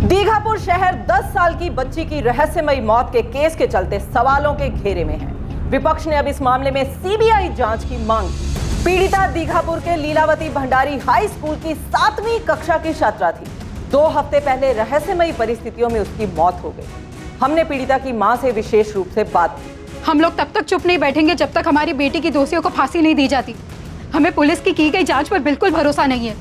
दीघापुर शहर 10 साल की बच्ची की रहस्यमयी मौत के केस के चलते सवालों के घेरे में है। विपक्ष ने अब इस मामले में सीबीआई जांच की मांग की। पीड़िता दीघापुर के लीलावती भंडारी हाई स्कूल की 7वीं कक्षा की छात्रा थी। 2 हफ्ते पहले रहस्यमयी परिस्थितियों में उसकी मौत हो गई। हमने पीड़िता की मां से विशेष रूप से बात की। हम लोग तब तक चुप नहीं बैठेंगे जब तक हमारी बेटी की दोषियों को फांसी नहीं दी जाती। हमें पुलिस की गई जांच पर बिल्कुल भरोसा नहीं है।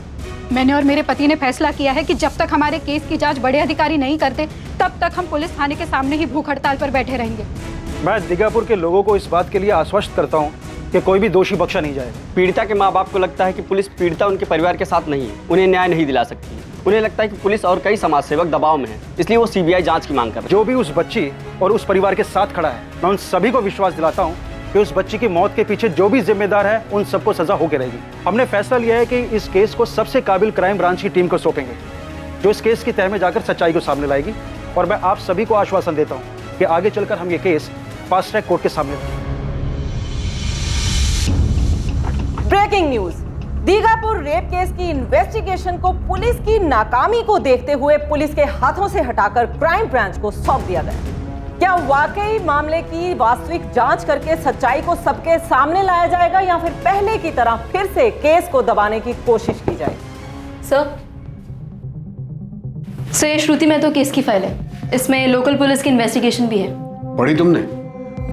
मैंने और मेरे पति ने फैसला किया है कि जब तक हमारे केस की जांच बड़े अधिकारी नहीं करते तब तक हम पुलिस थाने के सामने ही भूख हड़ताल पर बैठे रहेंगे। मैं दीघापुर के लोगों को इस बात के लिए आश्वस्त करता हूं कि कोई भी दोषी बख्शा नहीं जाएगा। पीड़िता के माँ बाप को लगता है कि पुलिस पीड़िता उनके परिवार के साथ नहीं है, उन्हें न्याय नहीं दिला सकती। उन्हें लगता है कि पुलिस और कई समाज सेवक दबाव में हैं, इसलिए वो सीबीआई जांच की मांग कर रहे हैं। जो भी उस बच्ची और उस परिवार के साथ खड़ा है, मैं उन सभी को विश्वास दिलाता हूं कि उस बच्ची की मौत के पीछे जो भी जिम्मेदार है उन सबको सजा होकर रहेगी। हमने फैसला लिया है कि इस केस को सबसे काबिल क्राइम ब्रांच की टीम को सौंपेंगे, जो इस केस की तह में जाकर सच्चाई को सामने लाएगी। और मैं आप सभी को आश्वासन देता हूं कि आगे चलकर हम ये केस फास्ट ट्रैक कोर्ट के सामने लाएंगे। Breaking news, Dighapur rape case की इन्वेस्टिगेशन को पुलिस की नाकामी को देखते हुए पुलिस के हाथों से हटाकर क्राइम ब्रांच को सौंप दिया गया। क्या वाकई मामले की वास्तविक जांच करके सच्चाई को सबके सामने लाया जाएगा या फिर पहले की तरह फिर से केस को दबाने की कोशिश की जाएगी? सर ये श्रुति महतो केस की फाइल है। इसमें लोकल पुलिस की इन्वेस्टिगेशन भी है। पढ़ी तुमने?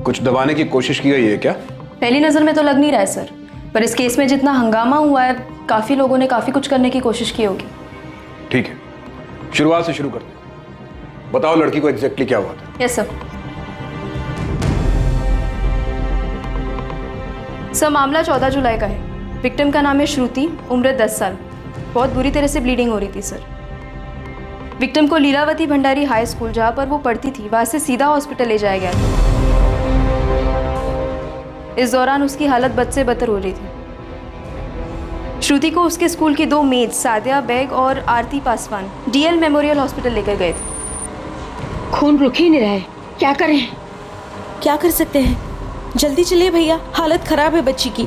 कुछ दबाने की कोशिश की गई है क्या? पहली नजर में तो लग नहीं रहा है सर, पर इस केस में जितना हंगामा हुआ है काफी लोगों ने काफी कुछ करने की कोशिश की होगी। ठीक है, शुरुआत से शुरू करते हैं। बताओ लड़की को एग्जैक्टली क्या हुआ था? Yes sir. सर मामला 14 जुलाई का है। विक्टिम का नाम है श्रुति, उम्र 10 साल। बहुत बुरी तरह से ब्लीडिंग हो रही थी सर। विक्टिम को लीलावती भंडारी हाई स्कूल जहां पर वो पढ़ती थी वहां से सीधा हॉस्पिटल ले जाया गया था। इस दौरान उसकी हालत बद से बदतर हो रही थी। श्रुति को उसके स्कूल की 2 मेट सादिया बेग और आरती पासवान डीएल मेमोरियल हॉस्पिटल लेकर गए थे। खून रुक ही नहीं रहा है, क्या करें? क्या कर सकते हैं? जल्दी चलिए भैया, हालत खराब है बच्ची की।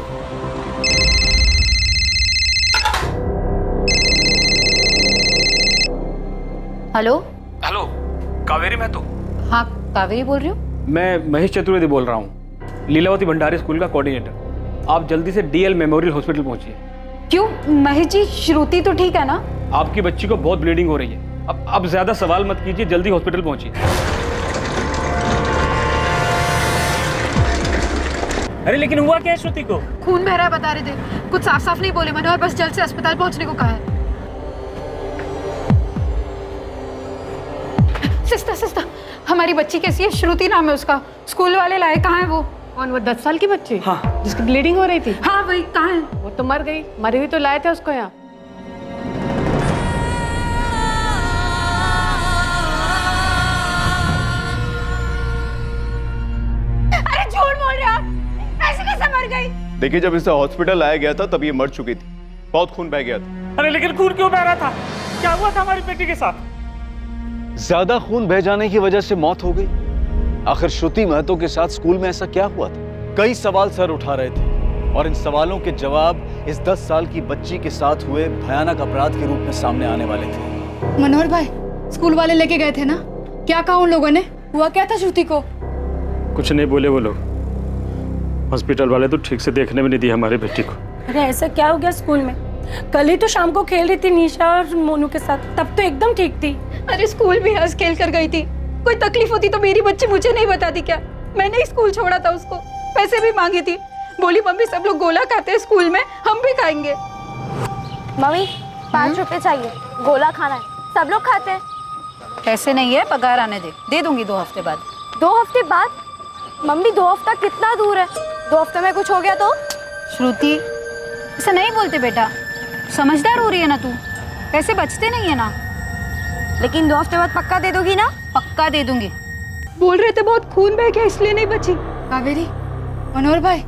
Hello hello, Kaveri Mahato? हाँ कावेरी बोल रही हूँ। मैं महेश चतुर्वेदी बोल रहा हूँ, लीलावती भंडारी स्कूल का कोऑर्डिनेटर। आप जल्दी से डीएल मेमोरियल हॉस्पिटल पहुंचिए। क्यों महेश जी, श्रुति तो ठीक है ना? आपकी बच्ची को बहुत ब्लीडिंग हो रही है। अब ज्यादा सवाल मत कीजिए, जल्दी हॉस्पिटल पहुंचिए। अरे लेकिन हुआ क्या है श्रुति को? खून बह रहा है बता रहे थे, कुछ साफ साफ नहीं बोले मनोहर, बस जल्द से अस्पताल पहुंचने को कहा है। सिस्टर हमारी बच्ची कैसी है? श्रुति नाम है उसका। स्कूल वाले लाए, कहाँ है वो? कौन, वो 10 साल की बच्ची? हाँ। जिसकी ब्लीडिंग हो रही थी? हाँ वही, कहाँ है? वो तो मर गई, मरी हुई तो लाए थे उसको यहाँ। अरे झूठ बोल रहे आप, ऐसे कैसे मर गई? देखिए, जब इसे हॉस्पिटल लाया गया था तब ये मर चुकी थी, बहुत खून बह गया था। अरे लेकिन खून क्यों बह रहा था? क्या हुआ था हमारी बेटी के साथ? ज्यादा खून बह जाने की वजह से मौत हो गई। आखिर श्रुति महतो के साथ स्कूल में ऐसा क्या हुआ था? कई सवाल सर उठा रहे थे और इन सवालों के जवाब इस 10 साल की बच्ची के साथ हुए भयानक अपराध के रूप में सामने आने वाले थे। मनोहर भाई, स्कूल वाले लेके गए थे ना, क्या कहा उन लोगों ने? हुआ क्या था श्रुति को? कुछ नहीं बोले वो लोग। हॉस्पिटल वाले तो ठीक से देखने में नहीं दिए हमारे बेटी को। अरे ऐसा क्या हो गया स्कूल में? कल ही तो शाम को खेल रही थी निशा और मोनू के साथ, तब तो एकदम ठीक थी। अरे स्कूल भी हंस खेल कर गई थी। कोई तकलीफ होती तो मेरी बच्ची मुझे नहीं बताती क्या? मैंने ही स्कूल छोड़ा था उसको, पैसे भी मांगी थी। बोली मम्मी सब लोग गोला खाते हैं स्कूल में, हम भी खाएंगे। मम्मी 5 रुपए चाहिए, गोला खाना है, सब लोग खाते हैं। पैसे नहीं है, पगार आने दे दूंगी 2 हफ्ते बाद। 2 हफ्ते बाद? मम्मी 2 हफ्ता कितना दूर है? 2 हफ्ते में कुछ हो गया तो? श्रुति ऐसा नहीं बोलते बेटा, समझदार हो रही है ना तू, पैसे बचते नहीं है ना। लेकिन 2 हफ्ते बाद पक्का दे दोगी ना? पक्का दे दूंगी। बोल रहे थे बहुत खून बह गया इसलिए नहीं बची। कावेरी, मनोहर भाई,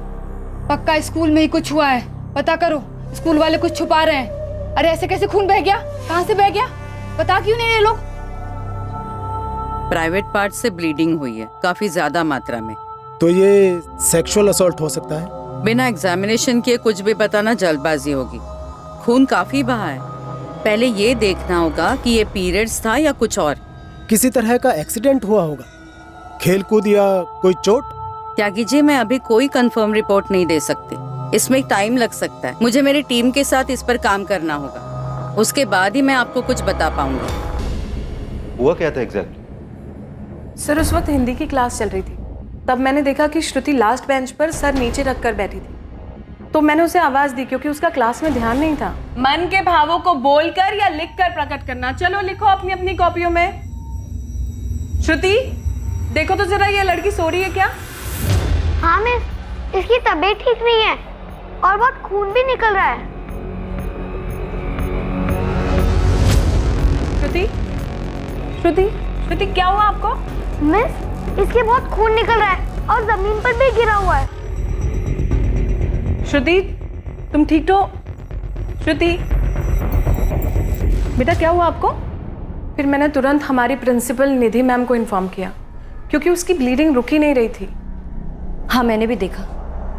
पक्का स्कूल में ही कुछ हुआ है, पता करो। स्कूल वाले कुछ छुपा रहे हैं। अरे ऐसे कैसे खून बह गया? कहाँ से बह गया? बता क्यों नहीं ये लोग? प्राइवेट पार्ट से ब्लीडिंग हुई है, काफी ज्यादा मात्रा में। तो ये सेक्सुअल असॉल्ट हो सकता है? बिना एग्जामिनेशन किए कुछ भी बताना जल्दबाजी होगी। खून काफी बहा है। पहले ये देखना होगा कि ये पीरियड्स था या कुछ और। किसी तरह का एक्सीडेंट हुआ होगा, खेल कूद या कोई चोट। त्यागी जी, मैं अभी कोई कंफर्म रिपोर्ट नहीं दे सकती, इसमें टाइम लग सकता है। मुझे मेरी टीम के साथ इस पर काम करना होगा, उसके बाद ही मैं आपको कुछ बता पाऊंगी। हुआ क्या था एग्जैक्टली? सर उस वक्त हिंदी की क्लास चल रही थी, तब मैंने देखा कि श्रुति लास्ट बेंच पर सर नीचे रख कर बैठी थी, तो मैंने उसे आवाज दी क्योंकि उसका क्लास में ध्यान नहीं था। मन के भावों को बोलकर या लिखकर प्रकट करना। चलो लिखो अपनी अपनी कॉपियों में। श्रुति देखो तो जरा, ये लड़की सो रही है क्या? हाँ मिस, इसकी तबीयत ठीक नहीं है और बहुत खून भी निकल रहा है। श्रुति श्रुति श्रुति क्या हुआ आपको? मिस, इसके बहुत खून निकल रहा है और जमीन पर भी गिरा हुआ है। श्रुति तुम ठीक तो? श्रुति बेटा क्या हुआ आपको? फिर मैंने तुरंत हमारी प्रिंसिपल निधि मैम को इन्फॉर्म किया क्योंकि उसकी ब्लीडिंग रुक ही नहीं रही थी। हाँ मैंने भी देखा,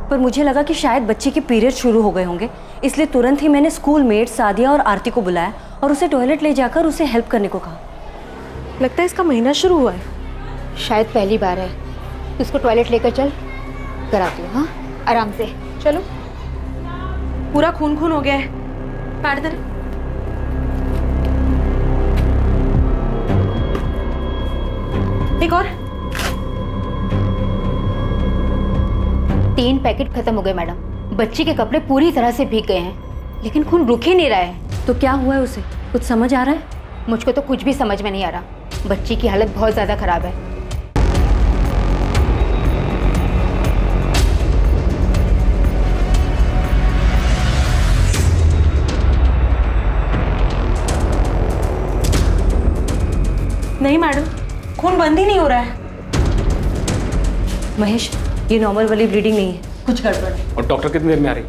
पर मुझे लगा कि शायद बच्चे के पीरियड शुरू हो गए होंगे, इसलिए तुरंत ही मैंने स्कूल मेट सादिया और आरती को बुलाया और उसे टॉयलेट ले जाकर उसे हेल्प करने को कहा। लगता है इसका महीना शुरू हुआ है। शायद पहली बार है, इसको टॉयलेट लेकर चल, कराती हूँ। हाँ आराम से चलो। पूरा खून खून हो गया है, काट दे। एक और। 3 पैकेट खत्म हो गए मैडम। बच्ची के कपड़े पूरी तरह से भीग गए हैं, लेकिन खून रुक ही नहीं रहा है। तो क्या हुआ है उसे, कुछ समझ आ रहा है? मुझको तो कुछ भी समझ में नहीं आ रहा। बच्ची की हालत बहुत ज्यादा खराब है। नहीं मैडम, खून बंद ही नहीं हो रहा है। महेश, ये नॉर्मल वाली ब्लीडिंग नहीं है, कुछ गड़बड़ है। और डॉक्टर कितनी देर में आ रही?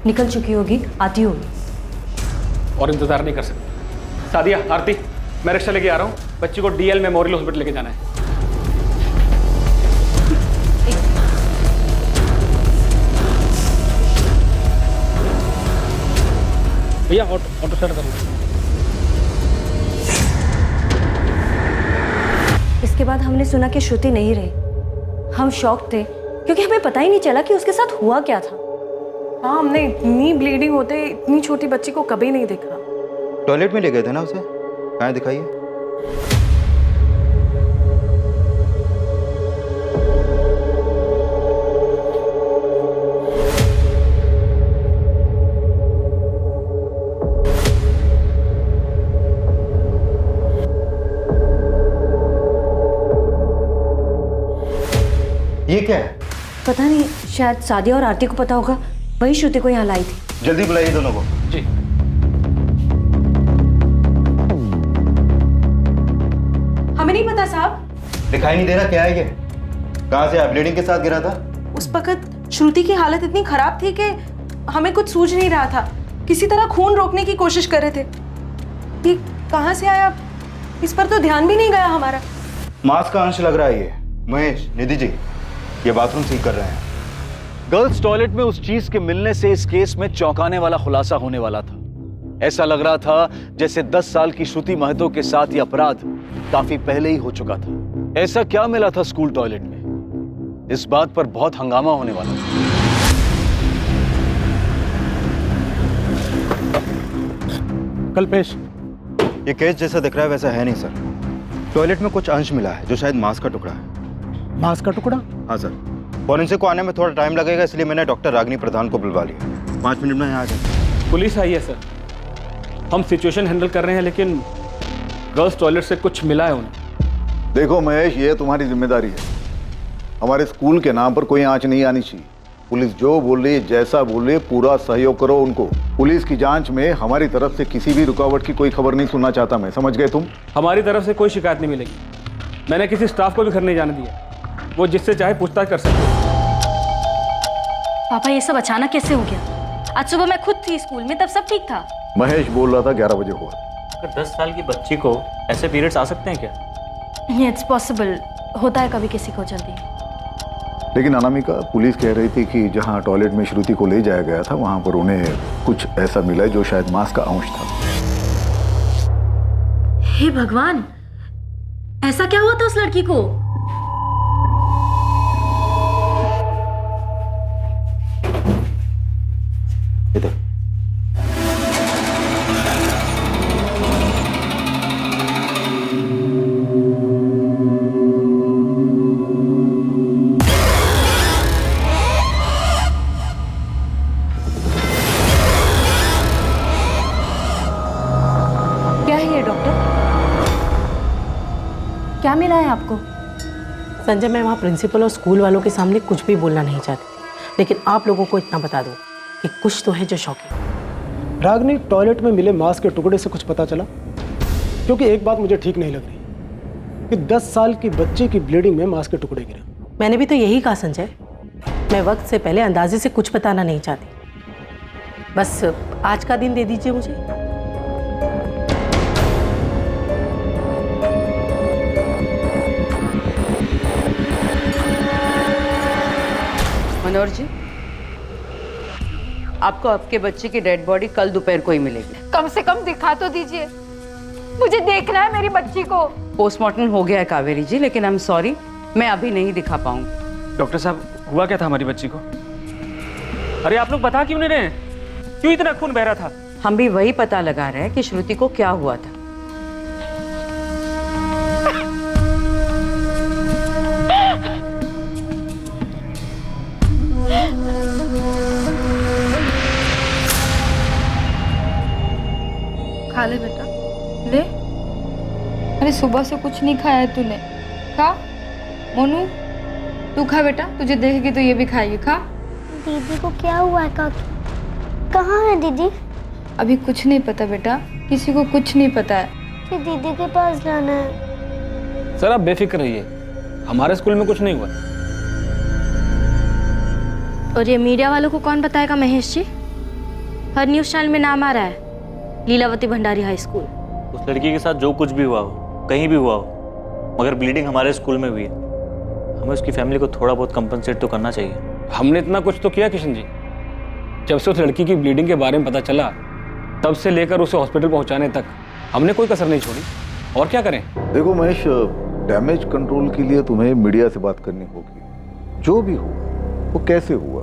निकल चुकी होगी, आती होगी। और इंतजार नहीं कर सकते। सादिया, आरती, मैं रिक्शा लेके आ रहा हूँ। बच्ची को डीएल मेमोरियल हॉस्पिटल लेके जाना है। भैया ऑटो स्टार्ट करो। इसके बाद हमने सुना कि श्रुति नहीं रही। हम शॉक थे क्योंकि हमें पता ही नहीं चला कि उसके साथ हुआ क्या था। हाँ, हमने इतनी ब्लीडिंग होते इतनी छोटी बच्ची को कभी नहीं देखा। टॉयलेट में ले गए थे ना उसे? कहाँ दिखाइए। ये क्या है? पता नहीं, शायद सादिया और आरती को पता होगा, वही श्रुति को यहाँ लाई थी। जल्दी बुलाइए दोनों को। जी। हमें नहीं पता साहब। दिखाई नहीं दे रहा, क्या है ये? कहाँ से आप ब्लीडिंग के साथ गिरा था? उस वक्त श्रुति की हालत इतनी खराब थी कि हमें कुछ सूझ नहीं रहा था। किसी तरह खून रोकने की कोशिश कर रहे थे। ये कहाँ से आया, इस पर तो ध्यान भी नहीं गया हमारा। मांस का अंश लग रहा है ये। महेश, निधि जी, ये बाथरूम ठीक कर रहे हैं। गर्ल्स टॉयलेट में उस चीज के मिलने से इस केस में चौंकाने वाला खुलासा होने वाला था। ऐसा लग रहा था जैसे 10 साल की श्रुति महतो के साथ ये अपराध काफी पहले ही हो चुका था। ऐसा क्या मिला था स्कूल टॉयलेट में, इस बात पर बहुत हंगामा होने वाला था। कल्पेश, ये केस जैसा दिख रहा है वैसा है नहीं सर। टॉयलेट में कुछ अंश मिला है जो शायद मांस का टुकड़ा है। मांस का टुकड़ा? हाँ सर। फॉरेंसिक को आने में थोड़ा टाइम लगेगा, इसलिए मैंने डॉक्टर रागिनी प्रधान को बुलवा लिया। 5 मिनट में यहाँ आ जाए। पुलिस आई है सर, हम सिचुएशन हैंडल कर रहे हैं, लेकिन गर्ल्स टॉयलेट से कुछ मिला है उन्हें। देखो महेश, ये तुम्हारी जिम्मेदारी है। हमारे स्कूल के नाम पर कोई आंच नहीं आनी चाहिए। पुलिस जो बोल रही है, जैसा बोल रही है, पूरा सहयोग करो उनको। पुलिस की जांच में हमारी तरफ से किसी भी रुकावट की कोई खबर नहीं सुनना चाहता मैं, समझ गए तुम? हमारी तरफ से कोई शिकायत नहीं मिलेगी। मैंने किसी स्टाफ को भी घर नहीं जाने दिया, वो जिससे चाहे पूछताछ कर सकते हैं। पापा, ये सब अचानक कैसे हो गया? आज सुबह मैं खुद थी स्कूल में, तब सब ठीक था। महेश बोल रहा था 11 बजे हुआ। अगर 10 साल की बच्ची को ऐसे पीरियड्स आ सकते हैं क्या? इट्स पॉसिबल, होता है कभी किसी को जल्दी। लेकिन अनामिका, पुलिस कह रही थी कि जहां टॉयलेट में श्रुति को ले जाया गया था वहां पर उन्हें कुछ ऐसा मिला जो शायद मांस का अंश था। हे भगवान, ऐसा क्या हुआ था उस लड़की को? इधर। क्या है ये डॉक्टर? क्या मिला है आपको? संजय, मैं वहाँ प्रिंसिपल और स्कूल वालों के सामने कुछ भी बोलना नहीं चाहती, लेकिन आप लोगों को इतना बता दो कि कुछ तो है जो शॉकिंग। रागनी, टॉयलेट में मिले मांस के टुकड़े से कुछ पता चला? क्योंकि एक बात मुझे ठीक नहीं लग रही कि 10 साल की बच्ची की ब्लीडिंग में मांस के टुकड़े गिरे। मैंने भी तो यही कहा संजय, मैं वक्त से पहले अंदाजे से कुछ बताना नहीं चाहती। बस आज का दिन दे दीजिए मुझे। मनोहर जी, आपको आपके बच्चे की डेड बॉडी कल दोपहर को ही मिलेगी। कम से कम दिखा तो दीजिए, मुझे देखना है मेरी बच्ची को। पोस्टमार्टम हो गया है कावेरी जी, लेकिन आई एम सॉरी, मैं अभी नहीं दिखा पाऊंगी। डॉक्टर साहब, हुआ क्या था हमारी बच्ची को? अरे आप लोग बता क्यों नहीं रहे? क्यों इतना खून बह रहा था? हम भी वही पता लगा रहे हैं कि श्रुति को क्या हुआ था। खा ले बेटा, ले। अरे सुबह से कुछ नहीं खाया है तूने, खा। मोनू, तू खा बेटा, तुझे देखेगी तो ये भी खाएगी, खा। दीदी को क्या हुआ है काकी? कहाँ है दीदी? अभी कुछ नहीं पता बेटा, किसी को कुछ नहीं पता है। कि दीदी के पास जाना है। सर आप बेफिक्र रहिए, हमारे स्कूल में कुछ नहीं हुआ। और ये मीडिया वालों को कौन बताएगा महेश जी? हर न्यूज़ चैनल में नाम आ रहा है, लीलावती भंडारी हाई स्कूल। उस लड़की के साथ जो कुछ भी हुआ हो, कहीं भी हुआ हो, मगर ब्लीडिंग हमारे स्कूल में हुई है। हमें उसकी फैमिली को थोड़ा बहुत कंपनसेट तो करना चाहिए। हमने इतना कुछ तो किया किशन जी। जब से उस लड़की की ब्लीडिंग के बारे में पता चला, तब से लेकर उसे हॉस्पिटल पहुंचाने तक हमने कोई कसर नहीं छोड़ी। और क्या करें? देखो महेश, डैमेज कंट्रोल के लिए तुम्हें मीडिया से बात करनी होगी। जो भी हो वो कैसे हुआ,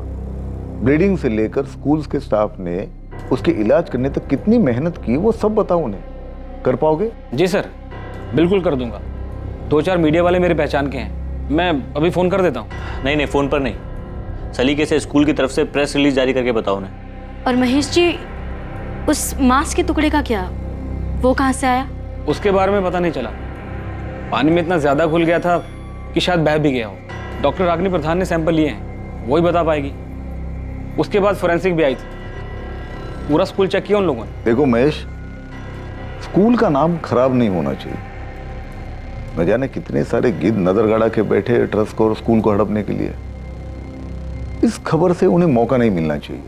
ब्लीडिंग से लेकर स्कूल्स के स्टाफ ने उसके इलाज करने तक कितनी मेहनत की, वो सब बताओ उन्हें। कर पाओगे? जी सर, बिल्कुल कर दूंगा। 2-4 मीडिया वाले मेरे पहचान के हैं, मैं अभी फ़ोन कर देता हूँ। नहीं, फ़ोन पर नहीं, सलीके से स्कूल की तरफ से प्रेस रिलीज जारी करके बताओ उन्हें। और महेश जी, उस मांस के टुकड़े का क्या, वो कहाँ से आया? उसके बारे में पता नहीं चला। पानी में इतना ज़्यादा घुल गया था कि शायद बह भी गया हो। डॉक्टर रागनी प्रधान ने सैंपल लिए हैं, वही बता पाएगी। उसके बाद फोरेंसिक भी आई थी, पूरा स्कूल चेक किया उन लोगों ने। देखो महेश, स्कूल का नाम खराब नहीं होना चाहिए। न जाने कितने सारे गिद्ध नजर गड़ा के बैठे ट्रस्ट को और स्कूल को हड़पने के लिए। इस खबर से उन्हें मौका नहीं मिलना चाहिए।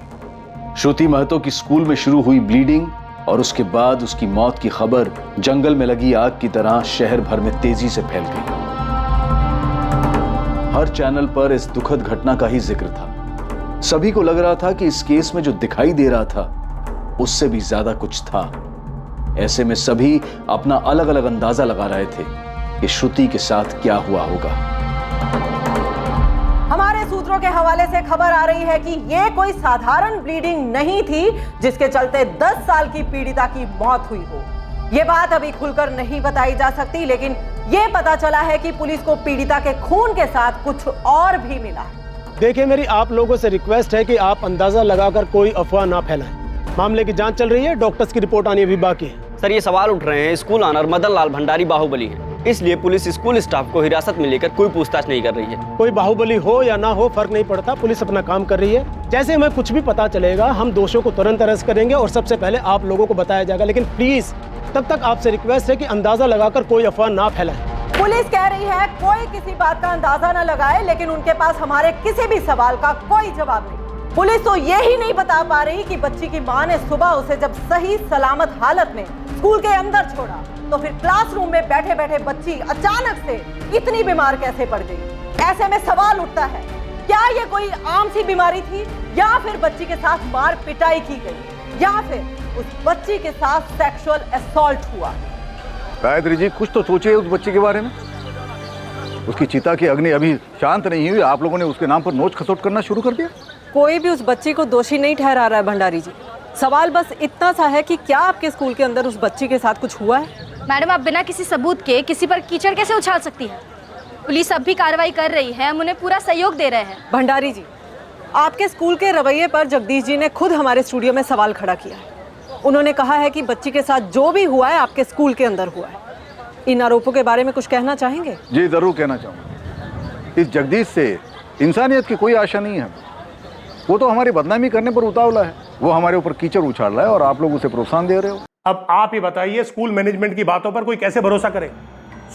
श्रुति महतो की स्कूल में शुरू हुई ब्लीडिंग और उसके बाद उसकी मौत की खबर जंगल में लगी आग की तरह शहर भर में तेजी से फैल गई। हर चैनल पर इस दुखद घटना का ही जिक्र था। सभी को लग रहा था कि इस केस में जो दिखाई दे रहा था उससे भी ज्यादा कुछ था। ऐसे में सभी अपना अलग अलग अंदाजा लगा रहे थे कि श्रुति के साथ क्या हुआ होगा। हमारे सूत्रों के हवाले से खबर आ रही है कि ये कोई साधारण ब्लीडिंग नहीं थी जिसके चलते 10 साल की पीड़िता की मौत हुई हो। ये बात अभी खुलकर नहीं बताई जा सकती, लेकिन ये पता चला है कि पुलिस को पीड़िता के खून के साथ कुछ और भी मिला है। देखिए, मेरी आप लोगों से रिक्वेस्ट है कि आप अंदाजा लगाकर कोई अफवाह ना फैलाएं। मामले की जांच चल रही है, डॉक्टर्स की रिपोर्ट आनी अभी बाकी है। सर, ये सवाल उठ रहे हैं स्कूल ऑनर मदन लाल भंडारी बाहुबली हैं, इसलिए पुलिस स्कूल स्टाफ को हिरासत में लेकर कोई पूछताछ नहीं कर रही है। कोई बाहुबली हो या ना हो फर्क नहीं पड़ता, पुलिस अपना काम कर रही है। जैसे हमें कुछ भी पता चलेगा हम दोषियों को तुरंत अरेस्ट करेंगे और सबसे पहले आप लोगों को बताया जाएगा। लेकिन प्लीज तब तक आपसे रिक्वेस्ट है कि अंदाजा लगाकर कोई अफवाह ना फैलाएं। पुलिस कह रही है कोई किसी बात का अंदाजा न लगाए, लेकिन उनके पास हमारे किसी भी सवाल का कोई जवाब नहीं। पुलिस तो ये ही नहीं बता पा रही कि बच्ची की मां ने सुबह उसे जब सही सलामत हालत में स्कूल के अंदर छोड़ा तो फिर क्लासरूम में बैठे बैठे बच्ची अचानक से इतनी बीमार कैसे पड़ गई। ऐसे में सवाल उठता है, क्या ये कोई आम सी बीमारी थी या फिर बच्ची के साथ मार पिटाई की गई या फिर उस बच्ची के साथ सेक्सुअल असॉल्ट हुआ। गायत्री जी, कुछ तो सोचिए उस बच्चे के बारे में। उसकी चिता की अग्नि अभी शांत नहीं हुई, आप लोगों ने उसके नाम पर नोच खसोट करना शुरू कर दिया। कोई भी उस बच्ची को दोषी नहीं ठहरा रहा है भंडारी जी। सवाल बस इतना सा है कि क्या आपके स्कूल के अंदर उस बच्ची के साथ कुछ हुआ है? मैडम, आप बिना किसी सबूत के किसी पर कीचड़ कैसे उछाल सकती है? पुलिस अब भी कार्रवाई कर रही है, हम उन्हें पूरा सहयोग दे रहे हैं। भंडारी जी, आपके स्कूल के रवैये पर जगदीश जी ने खुद हमारे स्टूडियो में सवाल खड़ा किया है। उन्होंने कहा है कि बच्ची के साथ जो भी हुआ है आपके स्कूल के अंदर हुआ है। इन आरोपों के बारे में कुछ कहना चाहेंगे? जी जरूर कहना चाहूँगा। इस जगदीश से इंसानियत की कोई आशा नहीं है। वो तो हमारी बदनामी करने पर उतावला है। वो हमारे ऊपर कीचड़ उछाल रहा है और आप लोग उसे प्रोत्साहन दे रहे हो। अब आप ही बताइए, स्कूल मैनेजमेंट की बातों पर कोई कैसे भरोसा करे?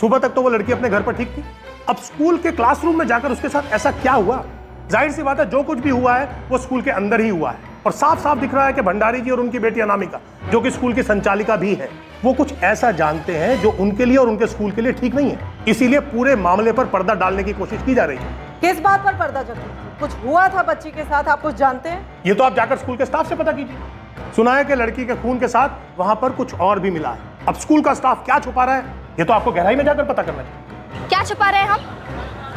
सुबह तक तो वो लड़की अपने घर पर ठीक थी, अब स्कूल के क्लासरूम में जाकर उसके साथ ऐसा क्या हुआ? जाहिर सी बात है, जो कुछ भी हुआ है वो स्कूल के अंदर ही हुआ है। और साफ साफ दिख रहा है कि भंडारी जी और उनकी बेटी अनामिका, जो कि स्कूल की संचालिका भी है, वो कुछ ऐसा जानते हैं जो उनके लिए और उनके स्कूल के लिए ठीक नहीं है। इसीलिए पूरे मामले पर पर्दा डालने की कोशिश की जा रही है। किस बात पर पर्दा जगदीश? कुछ हुआ था बच्ची के साथ, आप कुछ जानते हैं? ये तो आप जाकर स्कूल के स्टाफ से पता कीजिए। सुना है कि लड़की के खून के साथ वहां पर कुछ और भी मिला है। अब स्कूल का स्टाफ क्या छुपा रहा है, ये तो आपको गहराई में जाकर पता करना चाहिए। क्या छुपा रहे हैं हम?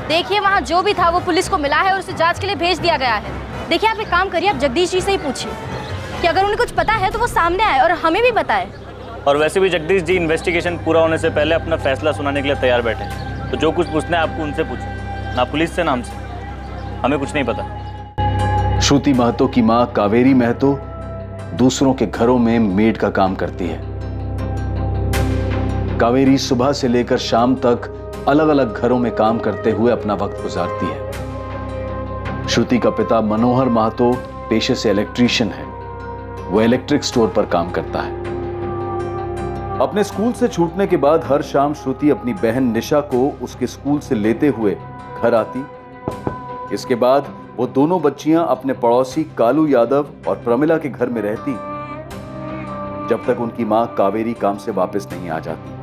देखिए, वहाँ जो भी था वो पुलिस को मिला है और उसे जांच के लिए भेज दिया गया है। देखिए, आप एक काम करिए, आप जगदीश जी से ही पूछिए कि अगर उन्हें कुछ पता है तो वो सामने आए और हमें भी बताए। और वैसे भी जगदीश जी इन्वेस्टिगेशन पूरा होने से पहले अपना फैसला सुनाने के लिए तैयार बैठे हैं। तो जो कुछ पूछना है आपको उनसे पूछो, ना पुलिस से ना हमसे। हमें कुछ नहीं पता। श्रुति महतो की मां कावेरी महतो दूसरों के घरों में मेड का काम करती है। कावेरी सुबह से लेकर शाम तक अलग अलग घरों में काम करते हुए अपना वक्त गुजारती है। श्रुति का पिता मनोहर महतो पेशे से इलेक्ट्रीशियन है। वो इलेक्ट्रिक स्टोर पर काम करता है। अपने स्कूल से छूटने के बाद हर शाम श्रुति अपनी बहन निशा को उसके स्कूल से लेते हुए घर आती। इसके बाद वो दोनों बच्चियां अपने पड़ोसी कालू यादव और प्रमिला के घर में रहती जब तक उनकी मां कावेरी काम से वापस नहीं आ जाती।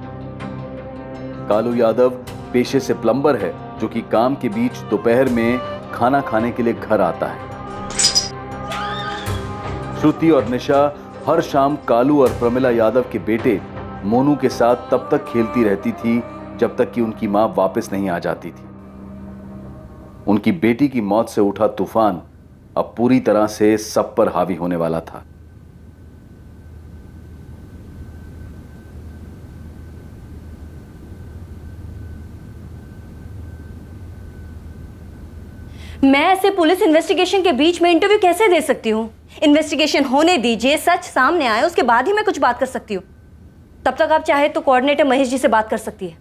कालू यादव पेशे से प्लम्बर है, जो कि काम के बीच दोपहर में खाना खाने के लिए घर आता है। श्रुति और निशा हर शाम कालू और प्रमिला यादव के बेटे मोनू के साथ तब तक खेलती रहती थी जब तक कि उनकी मां वापस नहीं आ जाती थी। उनकी बेटी की मौत से उठा तूफान अब पूरी तरह से सब पर हावी होने वाला था। मैं ऐसे पुलिस इन्वेस्टिगेशन के बीच में इंटरव्यू कैसे दे सकती हूँ? इन्वेस्टिगेशन होने दीजिए, सच सामने आए, उसके बाद ही मैं कुछ बात कर सकती हूँ। तब तक आप चाहे तो कोऑर्डिनेटर महेश जी से बात कर सकती है।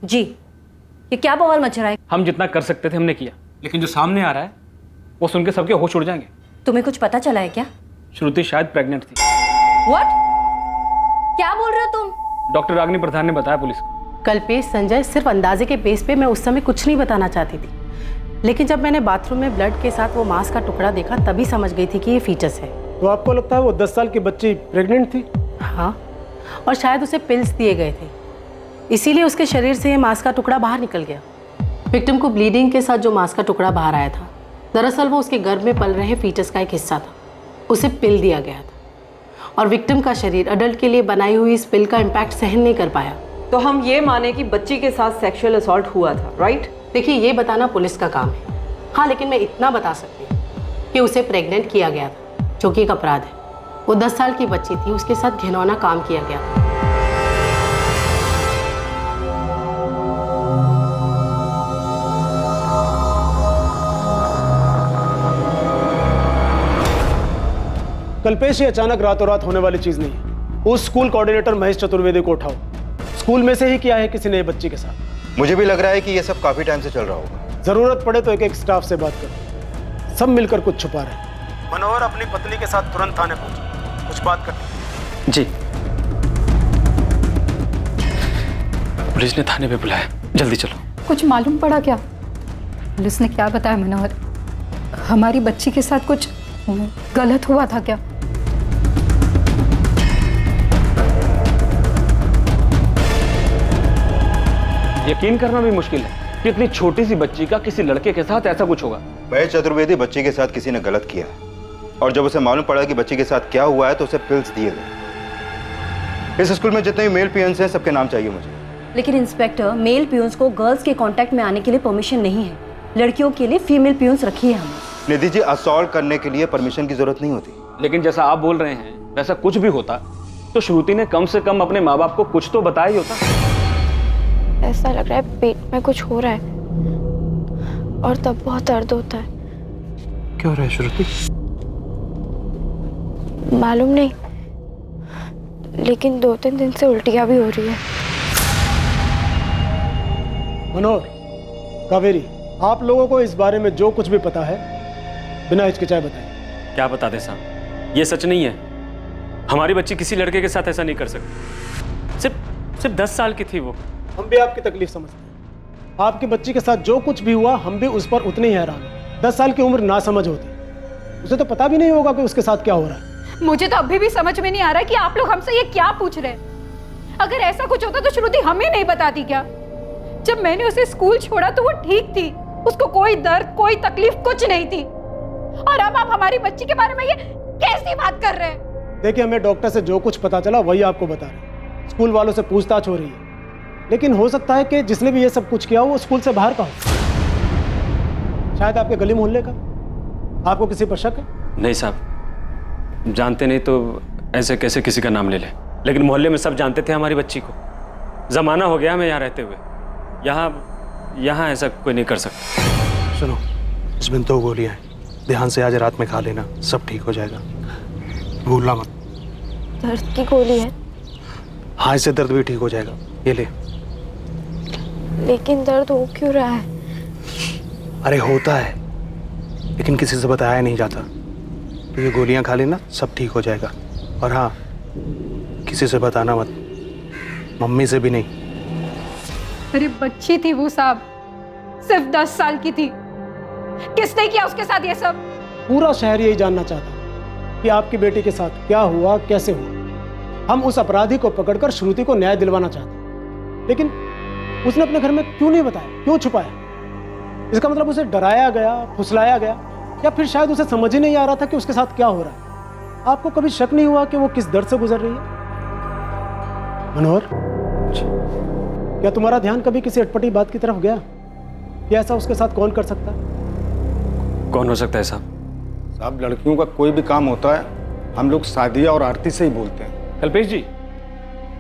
जी, ये क्या बवाल मच रहा है? हम जितना कर सकते थे हमने किया, लेकिन जो सामने आ रहा है वो सुन के सबके होश उड़ जाएंगे। तुम्हें कुछ पता चला है क्या? श्रुति शायद प्रेग्नेंट थी। व्हाट? क्या बोल रहे हो तुम? डॉक्टर रागिनी प्रधान ने बताया पुलिस को। कल्पेश संजय, सिर्फ अंदाजे के बेस पे मैं उस समय कुछ नहीं बताना चाहती थी, लेकिन जब मैंने बाथरूम में ब्लड के साथ वो मांस का टुकड़ा देखा तभी समझ गई थी कि ये फीटस है। तो आपको लगता है वो 10 साल की बच्ची प्रेग्नेंट थी? हाँ, और शायद उसे पिल्स दिए गए थे, इसीलिए उसके शरीर से ये मांस का टुकड़ा बाहर निकल गया। विक्टिम को ब्लीडिंग के साथ जो मांस का टुकड़ा बाहर आया था, दरअसल वो उसके गर्भ में पल रहे फीटस का एक हिस्सा था। उसे पिल दिया गया था और विक्टिम का शरीर अडल्ट के लिए बनाई हुई इस पिल का इम्पैक्ट सहन नहीं कर पाया। तो हम ये माने कि बच्ची के साथ सेक्सुअल असॉल्ट हुआ था, राइट? देखिए, ये बताना पुलिस का काम है। हाँ, लेकिन मैं इतना बता सकती हूँ कि उसे प्रेग्नेंट किया गया था, जो कि एक अपराध है। वो 10 साल की बच्ची थी, उसके साथ घिनौना काम किया गया था। कल्पेश, ये अचानक रातों रात होने वाली चीज नहीं है। उस स्कूल कोऑर्डिनेटर महेश चतुर्वेदी को उठाओ। स्कूल में से ही किया है किसी ने बच्ची के साथ। मुझे भी लग रहा है कि ये सब काफी टाइम से चल रहा होगा। जरूरत पड़े तो एक एक स्टाफ से बात करो, सब मिलकर कुछ छुपा रहे हैं। मनोहर अपनी पत्नी के साथ तुरंत थाने पहुंचो, कुछ बात करनी। जी, पुलिस ने थाने पे बुलाया, जल्दी चलो। कुछ मालूम पड़ा क्या? पुलिस ने क्या बताया मनोहर? हमारी बच्ची के साथ कुछ गलत हुआ था क्या? यकीन करना भी मुश्किल है कि इतनी छोटी सी बच्ची का किसी लड़के के साथ ऐसा कुछ होगा। महेश चतुर्वेदी बच्ची के साथ किसी ने गलत किया है और जब उसे मालूम पड़ा कि बच्ची के साथ क्या हुआ है तो उसे पिल्स दिए गए। इस स्कूल में जितने भी मेल पियंस हैं सबके नाम चाहिए मुझे। लेकिन इंस्पेक्टर, मेल पियून्स को गर्ल्स के कांटेक्ट में आने के लिए परमिशन नहीं है। लड़कियों के लिए फीमेल पियून्स रखी है हमने। निधि जी, असॉल्ट करने के लिए परमिशन की जरूरत नहीं होती। लेकिन जैसा आप बोल रहे हैं वैसा कुछ भी होता तो श्रुति ने कम से कम अपने माँ बाप को कुछ तो बताया ही होता। ऐसा लग रहा है पेट में कुछ हो रहा है और तब बहुत दर्द होता है। क्या हो रहा है श्रुति? मालूम नहीं, लेकिन 2-3 दिन से उल्टियाँ भी हो रही है। मनोहर, कावेरी, आप लोगों को इस बारे में जो कुछ भी पता है बिना हिचकिचाए बताएं। क्या बता दे साहब, ये सच नहीं है। हमारी बच्ची किसी लड़के के साथ ऐसा नहीं कर सकती। सिर्फ 10 साल की थी वो। हम भी आपकी तकलीफ समझते हैं। आपकी बच्ची के साथ जो कुछ भी हुआ हम भी उस पर उतने ही हैरान हैं। 10 साल की उम्र ना समझ होती, उसे तो पता भी नहीं होगा कि उसके साथ क्या हो रहा है। मुझे तो अभी भी समझ में नहीं आ रहा कि आप लोग हमसे ये क्या पूछ रहे हैं। अगर ऐसा कुछ होता तो श्रुति हमें नहीं बताती क्या? जब मैंने उसे स्कूल छोड़ा तो वो ठीक थी, उसको कोई दर्द कोई तकलीफ कुछ नहीं थी, और अब आप हमारी बच्ची के बारे में ये कैसी बात कर रहे हैं? देखिए, हमें डॉक्टर से जो कुछ पता चला वही आपको बता रहे हैं। स्कूल वालों से पूछताछ हो रही है, लेकिन हो सकता है कि जिसने भी ये सब कुछ किया वो स्कूल से बाहर का हो, शायद आपके गली मोहल्ले का। आपको किसी पर शक है? नहीं साहब, जानते नहीं तो ऐसे कैसे किसी का नाम ले ले। लेकिन मोहल्ले में सब जानते थे हमारी बच्ची को। जमाना हो गया हमें यहाँ रहते हुए। यहाँ ऐसा कोई नहीं कर सकता। सुनो, इसमें 2 गोलियां हैं, ध्यान से आज रात में खा लेना, सब ठीक हो जाएगा, भूलना मत। दर्द की गोली है? हाँ, इससे दर्द भी ठीक हो जाएगा, ये ले। लेकिन दर्द हो क्यों रहा है? अरे होता है, लेकिन किसी से बताया नहीं जाता। तो ये गोलियां खा लेना, सब ठीक हो जाएगा। और हाँ, किसी से बताना मत, मम्मी से भी नहीं। अरे बच्ची थी वो साहब, सिर्फ 10 साल की थी। किसने किया उसके साथ ये सब? पूरा शहर यही जानना चाहता है कि आपकी बेटी के साथ क्या हुआ, कैसे हुआ। हम उस अपराधी को पकड़कर श्रुति को न्याय दिलवाना चाहते हैं, लेकिन उसने अपने घर में क्यों नहीं बताया, क्यों छुपाया? इसका मतलब उसे डराया गया, फुसलाया गया, या फिर शायद उसे समझ ही नहीं आ रहा था कि उसके साथ क्या हो रहा है। आपको कभी शक नहीं हुआ कि वो किस दर्द से गुजर रही है? मनोहर, क्या तुम्हारा ध्यान कभी किसी अटपटी बात की तरफ गया कि ऐसा उसके साथ कौन कर सकता है? कौन हो सकता है साहब? साहब, लड़कियों का कोई भी काम होता है हम लोग सादिया और आरती से ही बोलते हैं। कल्पेश जी,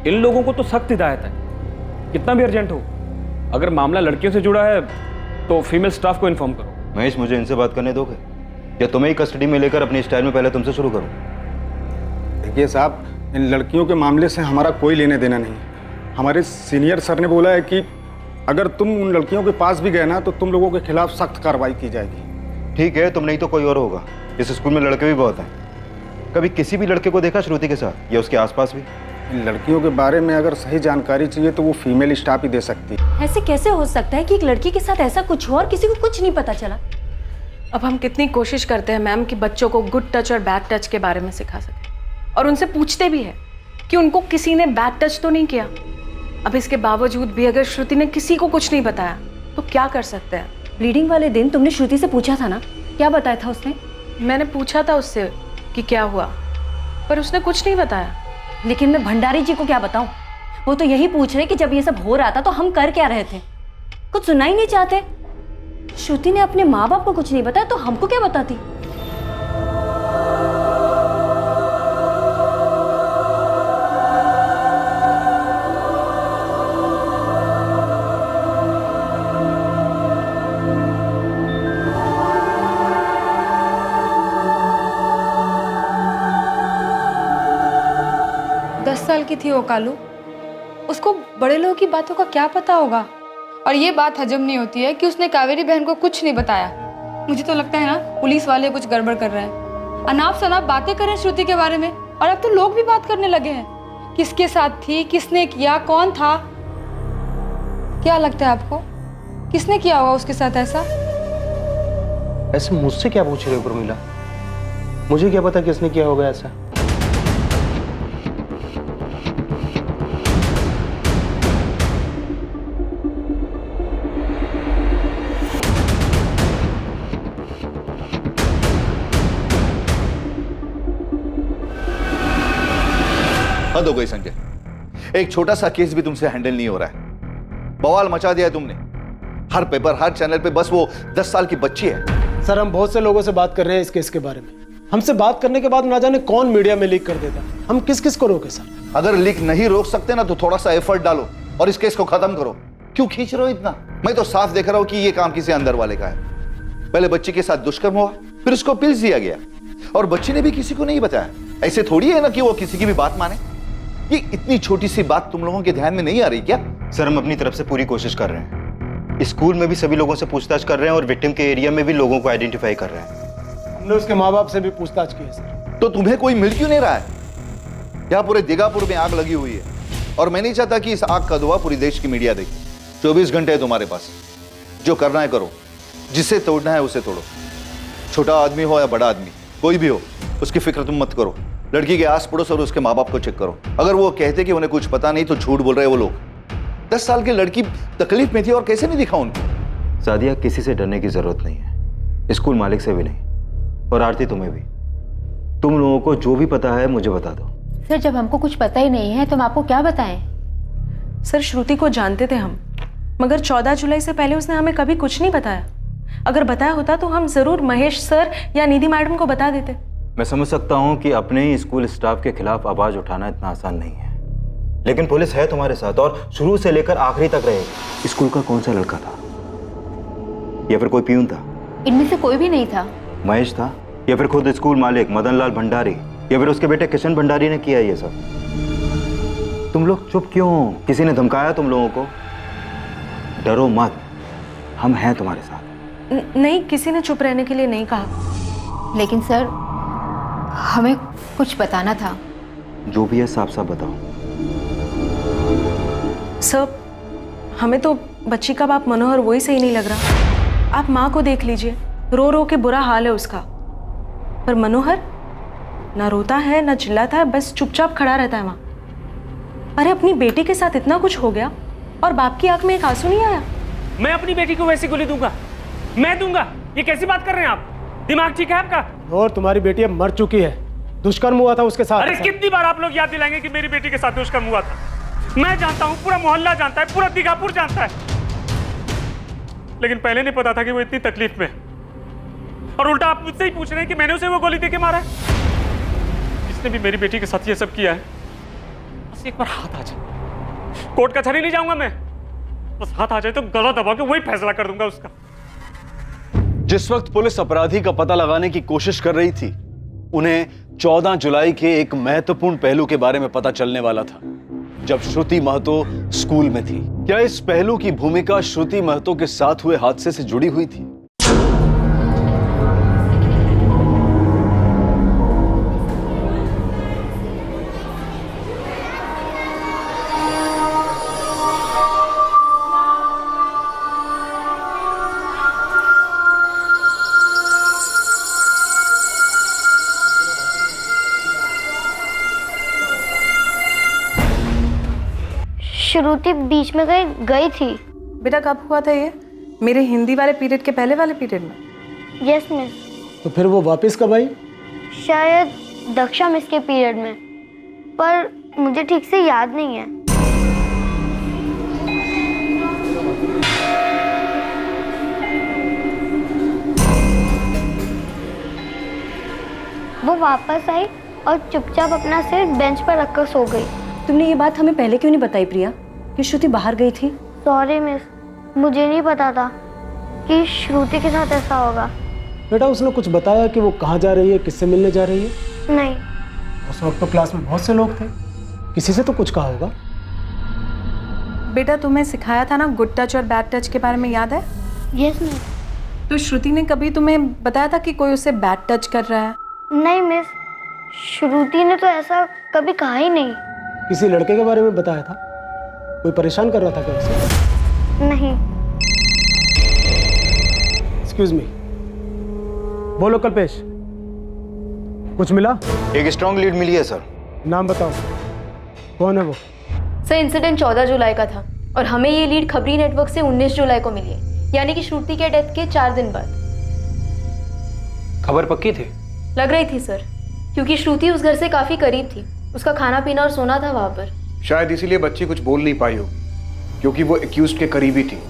इन लोगों को तो सख्त हिदायत है, कितना भी अर्जेंट हो, अगर मामला लड़कियों से जुड़ा है तो फीमेल स्टाफ को इन्फॉर्म करो। महेश, मुझे इनसे बात करने दोगे या तुम्हें ही कस्टडी में लेकर अपनी स्टाइल में पहले तुमसे शुरू करूं? देखिए साहब, इन लड़कियों के मामले से हमारा कोई लेने देना नहीं है। हमारे सीनियर सर ने बोला है कि अगर तुम उन लड़कियों के पास भी गए ना तो तुम लोगों के खिलाफ सख्त कार्रवाई की जाएगी। ठीक है, तुम नहीं तो कोई और होगा। इस स्कूल में लड़के भी बहुत हैं। कभी किसी भी लड़के को देखा श्रुति के साथ या उसके आसपास भी? इन लड़कियों के बारे में अगर सही जानकारी चाहिए तो वो फीमेल स्टाफ ही दे सकती है। ऐसे कैसे हो सकता है कि एक लड़की के साथ ऐसा कुछ हो और किसी को कुछ नहीं पता चला? अब हम कितनी कोशिश करते हैं मैम कि बच्चों को गुड टच और बैड टच के बारे में सिखा सकें, और उनसे पूछते भी हैं कि उनको किसी ने बैड टच तो नहीं किया। अब इसके बावजूद भी अगर श्रुति ने किसी को कुछ नहीं बताया तो क्या कर सकते हैं? ब्लीडिंग वाले दिन तुमने श्रुति से पूछा था ना, क्या बताया था उसने? मैंने पूछा था उससे कि क्या हुआ, पर उसने कुछ नहीं बताया। लेकिन मैं भंडारी जी को क्या बताऊं? वो तो यही पूछ रहे कि जब ये सब हो रहा था तो हम कर क्या रहे थे, कुछ सुनना ही नहीं चाहते। श्रुति ने अपने माँ बाप को कुछ नहीं बताया तो हमको क्या बताती? साल की थी वो कालू, उसको बड़े लोगों की बातों का क्या पता होगा। और ये बात हजम नहीं होती है कि उसने कावेरी बहन को कुछ नहीं बताया। मुझे तो लगता है ना पुलिस वाले कुछ गड़बड़ कर रहे हैं, अनाप शनाप बातें कर रहे हैं श्रुति के बारे में। और अब तो लोग भी बात करने लगे हैं, किसके साथ थी, किसने किया, कौन था। क्या लगता है आपको, किसने किया होगा उसके साथ ऐसा? ऐसे मुझसे क्या पूछ रहे हो प्रमिला? मुझे क्या पता किसने किया होगा ऐसा। हद हो गई संजय, एक छोटा सा केस भी तुमसे हैंडल नहीं हो रहा है। बवाल मचा दिया है तुमने। हर पेपर, हर चैनल पे बस वो 10 साल की बच्ची है। सर, हम बहुत से लोगों से बात कर रहे हैं इस केस के बारे में। हमसे बात करने के बाद ना जाने कौन मीडिया में लीक कर देता। हम किस किस को रोके सर? अगर लीक नहीं रोक सकते ना तो थोड़ा सा एफर्ट डालो और इस केस को खत्म करो। क्यों खींच रहे हो इतना? मैं तो साफ देख रहा हूं कि ये काम किसी अंदर वाले का है। पहले बच्ची के साथ दुष्कर्म हुआ, फिर उसको पिल्स दिया गया और बच्ची ने भी किसी को नहीं बताया। ऐसे थोड़ी है ना कि वो किसी की भी बात माने। ये इतनी छोटी सी बात तुम लोगों के ध्यान में नहीं आ रही क्या? सर, हम अपनी तरफ से पूरी कोशिश कर रहे हैं। स्कूल में भी सभी लोगों से पूछताछ कर रहे हैं और विक्टिम के एरिया में भी लोगों को आइडेंटिफाई कर रहे हैं। हमने उसके माँ बाप से भी पूछताछ की है सर। तो तुम्हें कोई मिल क्यों नहीं रहा है? यहाँ पूरे दीघापुर में आग लगी हुई है और मैं नहीं चाहता कि इस आग का धुआं पूरी देश की मीडिया देखे। 24 घंटे है तुम्हारे पास, जो करना है करो, जिसे तोड़ना है उसे तोड़ो। छोटा आदमी हो या बड़ा आदमी, कोई भी हो, उसकी फिक्र तुम मत करो। लड़की के आस पड़ोस और उसके माँ बाप को चेक करो। अगर वो कहते कि उन्हें कुछ पता नहीं तो झूठ बोल रहे हैं वो लोग। 10 साल की लड़की तकलीफ में थी और कैसे नहीं दिखा उनको? सादिया, किसी से डरने की जरूरत नहीं है, स्कूल मालिक से भी नहीं, और आरती तुम्हें भी। तुम लोगों को जो भी पता है मुझे बता दो। सर, जब हमको कुछ पता ही नहीं है तो हम आपको क्या बताएं? सर, श्रुति को जानते थे हम, मगर 14 जुलाई से पहले उसने हमें कभी कुछ नहीं बताया। अगर बताया होता तो हम जरूर महेश सर या निधि मैडम को बता देते। मैं समझ सकता हूँ कि अपने ही स्कूल स्टाफ के खिलाफ आवाज उठाना इतना आसान नहीं है, लेकिन पुलिस है तुम्हारे साथ और शुरू से लेकर आखिरी तक रहेगी। स्कूल का कौन सा लड़का था? या फिर कोई पियून था? इनमें से कोई भी नहीं था। महेश था? या फिर खुद स्कूल मालिक मदन लाल भंडारी? या फिर उसके बेटे किशन भंडारी ने किया ये सब? तुम लोग चुप क्यों? किसी ने धमकाया तुम लोगों को? डरो मत, हम हैं तुम्हारे साथ। नहीं, किसी ने चुप रहने के लिए नहीं कहा। लेकिन सर, हमें कुछ बताना था। जो भी है साफ साफ बताओ। सर, हमें तो बच्ची का बाप मनोहर वही सही नहीं लग रहा। आप माँ को देख लीजिए, रो रो के बुरा हाल है उसका। पर मनोहर ना रोता है ना चिल्लाता है, बस चुपचाप खड़ा रहता है वहाँ। अरे, अपनी बेटी के साथ इतना कुछ हो गया और बाप की आंख में एक आंसू नहीं आया। मैं अपनी बेटी को वैसी गोली दूंगा? मैं दूंगा? ये कैसी बात कर रहे हैं आप? दिमाग ठीक है आपका? और तुम्हारी बेटी अब मर चुकी है, दुष्कर्म हुआ था उसके साथ। अरे कितनी बार आप लोग याद दिलाएंगे कि मेरी बेटी के साथ दुष्कर्म हुआ था? मैं जानता हूँ, पूरा मोहल्ला जानता है, पूरा दीघापुर जानता है, लेकिन पहले नहीं पता था कि वो इतनी तकलीफ में। और उल्टा आप मुझसे ही पूछ रहे हैं कि मैंने उसे वो गोली देके मारा है? जिसने भी मेरी बेटी के साथ ये सब किया है, बस एक बार हाथ आ जाए, कोर्ट कचहरी नहीं जाऊंगा मैं, बस हाथ आ जाए तो गला दबा के वही फैसला कर दूंगा उसका। जिस वक्त पुलिस अपराधी का पता लगाने की कोशिश कर रही थी, उन्हें 14 जुलाई के एक महत्वपूर्ण पहलू के बारे में पता चलने वाला था, जब श्रुति महतो स्कूल में थी। क्या इस पहलू की भूमिका श्रुति महतो के साथ हुए हादसे से जुड़ी हुई थी? श्रुति बीच में गई थी। बेटा, कब हुआ था ये? मेरे हिंदी वाले पीरियड के पहले वाले पीरियड में? Yes miss. तो फिर वो वापस कब आई? शायद दक्षा मिस के पीरियड में, पर मुझे ठीक से याद नहीं है। वो वापस आई और चुपचाप अपना सिर बेंच पर रखकर सो गई। तुमने ये बात हमें पहले क्यों नहीं बताई प्रिया कि श्रुति बाहर गई थी? सॉरी मिस, मुझे नहीं पता था कि श्रुति के साथ ऐसा होगा। बेटा, उसने कुछ बताया कि वो कहाँ जा रही है, किससे मिलने जा रही है? नहीं। उस वक्त तो क्लास में बहुत से लोग थे, किसी से तो कुछ कहा होगा। बेटा, तुम्हें सिखाया था ना गुड टच और बैड टच के बारे में, याद है? Yes miss. तो श्रुति ने कभी तुम्हें बताया था कि कोई उसे बैड टच कर रहा है? नहीं मिस, श्रुति ने तो ऐसा कभी कहा ही नहीं। किसी लड़के के बारे में बताया था? कोई परेशान कर रहा था क्या उसे? नहीं। एक्सक्यूज मी, बोलो कल्पेश, कुछ मिला? एक स्ट्रॉन्ग लीड मिली है सर। नाम बताओ, कौन है वो? सर, इंसिडेंट 14 जुलाई का था और हमें ये लीड खबरी नेटवर्क से 19 जुलाई को मिली है, यानी कि श्रुति के डेथ के 4 दिन बाद। खबर पक्की थी? लग रही थी सर, क्योंकि श्रुति उस घर से काफ़ी करीब थी, उसका खाना पीना और सोना था वहाँ पर। शायद इसीलिए बच्ची कुछ बोल नहीं पाई होगी, क्योंकि वो एक्यूज्ड के करीबी थी।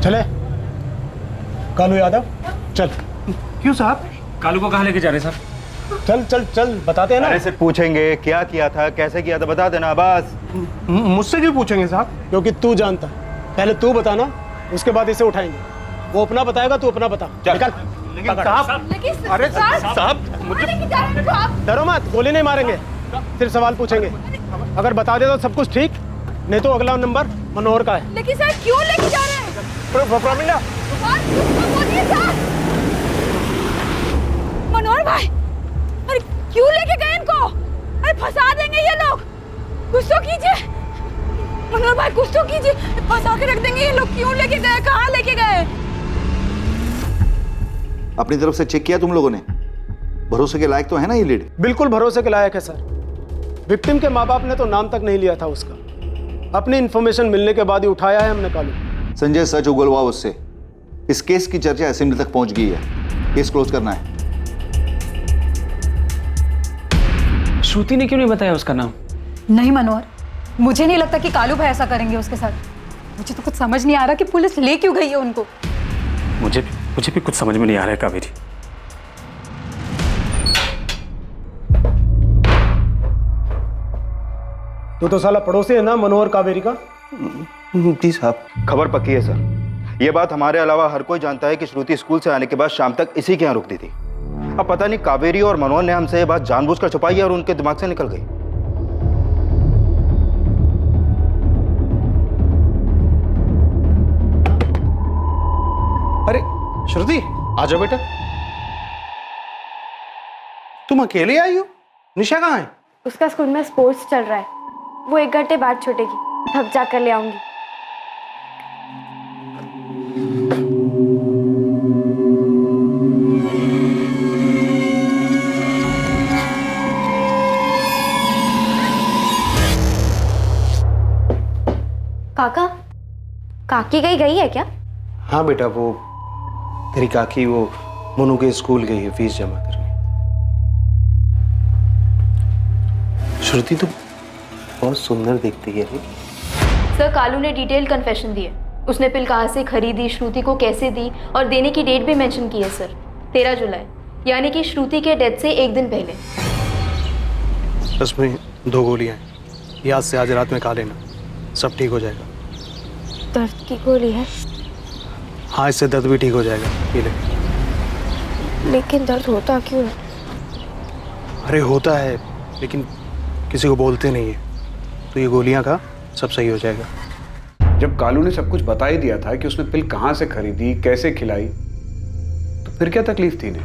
चले कालू यादव, चल। क्यों साहब? कालू को कहाँ लेके जा रहे साहब? चल चल चल, बताते हैं ना। अरे से पूछेंगे क्या किया था, कैसे किया था, बता देना बस। मुझसे क्यों पूछेंगे साहब? क्योंकि तू जानता। पहले तू बताना, उसके बाद इसे उठाएंगे। वो अपना बताएगा, तू अपना बता। निकल। अरे साहब, मुझे डरो मत, गोली नहीं मारेंगे, सिर्फ सवाल पूछेंगे। अगर बता दे तो सब कुछ ठीक, नहीं तो अगला नंबर मनोहर का है। लेकिन सर क्यों लेके जा रहे हैं? प्रमिला, मनोहर भाई, अरे क्यों लेके गए इनको? अरे फंसा देंगे ये लोग, कुछ तो कीजिए। मनोहर भाई कुछ तो कीजिए, फंसा के रख देंगे ये लोग। क्यों लेके गए, कहाँ लेके गए? अपनी तरफ से चेक किया तुम लोगों ने? भरोसे के लायक तो है ना ये लीड? बिल्कुल भरोसे के लायक है सर। विक्टिम के माँ बाप ने तो नाम तक नहीं लिया था उसका। अपनी इंफॉर्मेशन मिलने के बाद ही उठाया है हमने कालू। संजय, सच उगलवाओ उससे। इस केस की चर्चा असेंबली तक पहुंच गई है, केस क्लोज करना है। श्रुति ने क्यों नहीं बताया उसका नाम? नहीं मनोहर, मुझे नहीं लगता कि कालू भाई ऐसा करेंगे उसके साथ। मुझे तो कुछ समझ नहीं आ रहा कि पुलिस ले क्यों गई है उनको। मुझे भी कुछ समझ में नहीं आ रहा है कावेरी। तो साला पड़ोसी है ना मनोहर कावेरी का? जी साहब, खबर पक्की है सर। ये बात हमारे अलावा हर कोई जानता है कि श्रुति स्कूल से आने के बाद शाम तक इसी के यहाँ रुकती थी। अब पता नहीं कावेरी और मनोहर ने हमसे ये बात जानबूझकर छुपाई है और उनके दिमाग से निकल गई। अरे श्रुति, आ जाओ बेटा। तुम अकेले आई हो? निशा कहाँ है? उसका स्कूल में स्पोर्ट्स चल रहा है, वो 1 घंटे बाद छूटेगी, तब जाकर ले आऊंगी। काका, काकी गई है क्या? हाँ बेटा, वो तेरी काकी वो मोनू के स्कूल गई है फीस जमा करने। श्रुति तो बहुत सुंदर दिखती है। सर, कालू ने डिटेल कन्फेशन दी है। उसने पिल कहाँ से खरीदी, श्रुति को कैसे दी और देने की डेट भी मेंशन की है सर, 13 जुलाई, यानी कि श्रुति के डेथ से 1 दिन पहले। इसमें 2 गोलियां हैं, ये आज से आज रात में खा लेना, सब ठीक हो जाएगा। दर्द की गोली है? हाँ, इससे दर्द भी ठीक हो जाएगा, पी ले। लेकिन दर्द होता क्यों है? अरे होता है, लेकिन किसी को बोलते नहीं है, तो ये गोलियां खा, सब सही हो जाएगा। जब कालू ने सब कुछ बता ही दिया था कि उसने पिल कहाँ से खरीदी, कैसे खिलाई, तो फिर क्या तकलीफ थी इन्हें?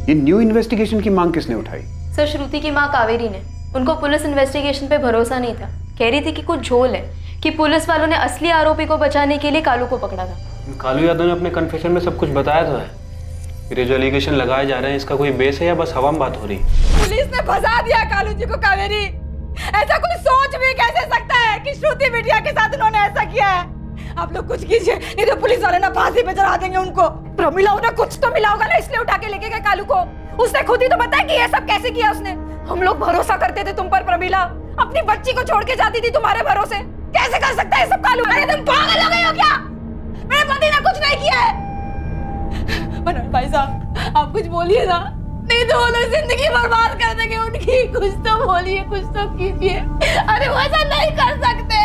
ये न्यू इन्वेस्टिगेशन की मांग किसने उठाई? सर, श्रुति की माँ कावेरी ने। उनको पुलिस इन्वेस्टिगेशन पे भरोसा नहीं था। कह रही थी कि कुछ झोल है, कि पुलिस वालों ने असली आरोपी को बचाने के लिए कालू को पकड़ा था। कालू यादव ने अपने कन्फेशन में सब कुछ बताया तो है। फिर ये जो एलिगेशन लगाए जा रहे हैं, इसका कोई बेस है या बस हवा में बात हो रही है? पुलिस ने फंसा दिया कालू जी को। कावेरी, ऐसा कोई सोच भी कैसे सकता है कि श्रुति बिटिया के साथ उन्होंने ऐसा किया है? आप लोग कुछ कीजिए, नहीं तो पुलिस वाले ना फांसी पे चढ़ा देंगे उनको। प्रमिला, उन्हें कुछ तो मिला होगा ना, इसलिए उठा के लेके गए कालू को। उसने खुद ही तो बताया कि ये सब कैसे किया उसने। हम लोग भरोसा करते थे तुम पर प्रमिला, अपनी बच्ची को छोड़ के जाती थी तुम्हारे भरोसे। कैसे कर सकता है सब कालू? अरे तुम पागल हो गए हो क्या? मेरे पति ने कुछ नहीं किया है। मनोहर भाई साहब, आप कुछ बोलिए ना, नहीं तो वो लोग जिंदगी बर्बाद कर देंगे उनकी। कुछ तो बोलिए, कुछ तो कीजिए। अरे वो ऐसा नहीं कर सकते,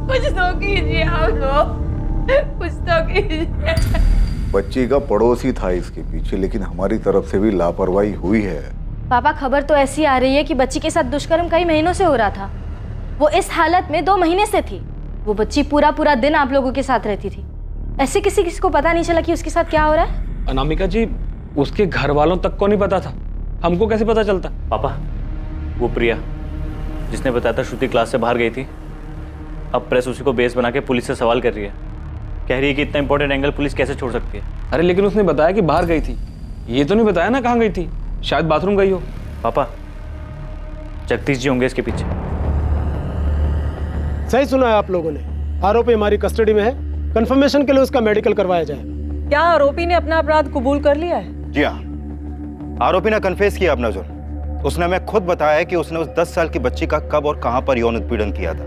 कुछ तो कीजिए आप लोग, कुछ तो कीजिए। बच्ची का पड़ोसी था इसके पीछे, लेकिन हमारी तरफ से भी लापरवाही हुई है। पापा, खबर तो ऐसी आ रही है कि बच्ची के साथ दुष्कर्म कई महीनों से हो रहा था। वो इस हालत में 2 महीने से थी। वो बच्ची पूरा दिन आप लोगों के साथ रहती थी। ऐसे किसी को पता नहीं चला कि उसके साथ क्या हो रहा है? अनामिका जी, उसके घर वालों तक को नहीं पता था, हमको कैसे पता चलता? पापा, वो प्रिया जिसने बताया था श्रुति क्लास से बाहर गई थी, अब प्रेस उसी को बेस बना के पुलिस से सवाल कर रही है। कह रही है कि इतना इंपॉर्टेंट एंगल पुलिस कैसे छोड़ सकती है। अरे लेकिन उसने बताया कि बाहर गई थी, ये तो नहीं बताया ना कहाँ गई थी। शायद बाथरूम गई हो। पापा, जगदीश जी होंगे इसके पीछे। सही सुना है आप लोगों ने। आरोपी हमारी कस्टडी में है। कंफर्मेशन के लिए उसका मेडिकल करवाया जाएगा। क्या आरोपी ने अपना अपराध कबूल कर लिया है? जी हाँ, आरोपी ने कन्फेस किया अपना जुर्म। उसने हमें खुद बताया कि उसने उस 10 साल की बच्ची का कब और कहां पर यौन उत्पीड़न किया था।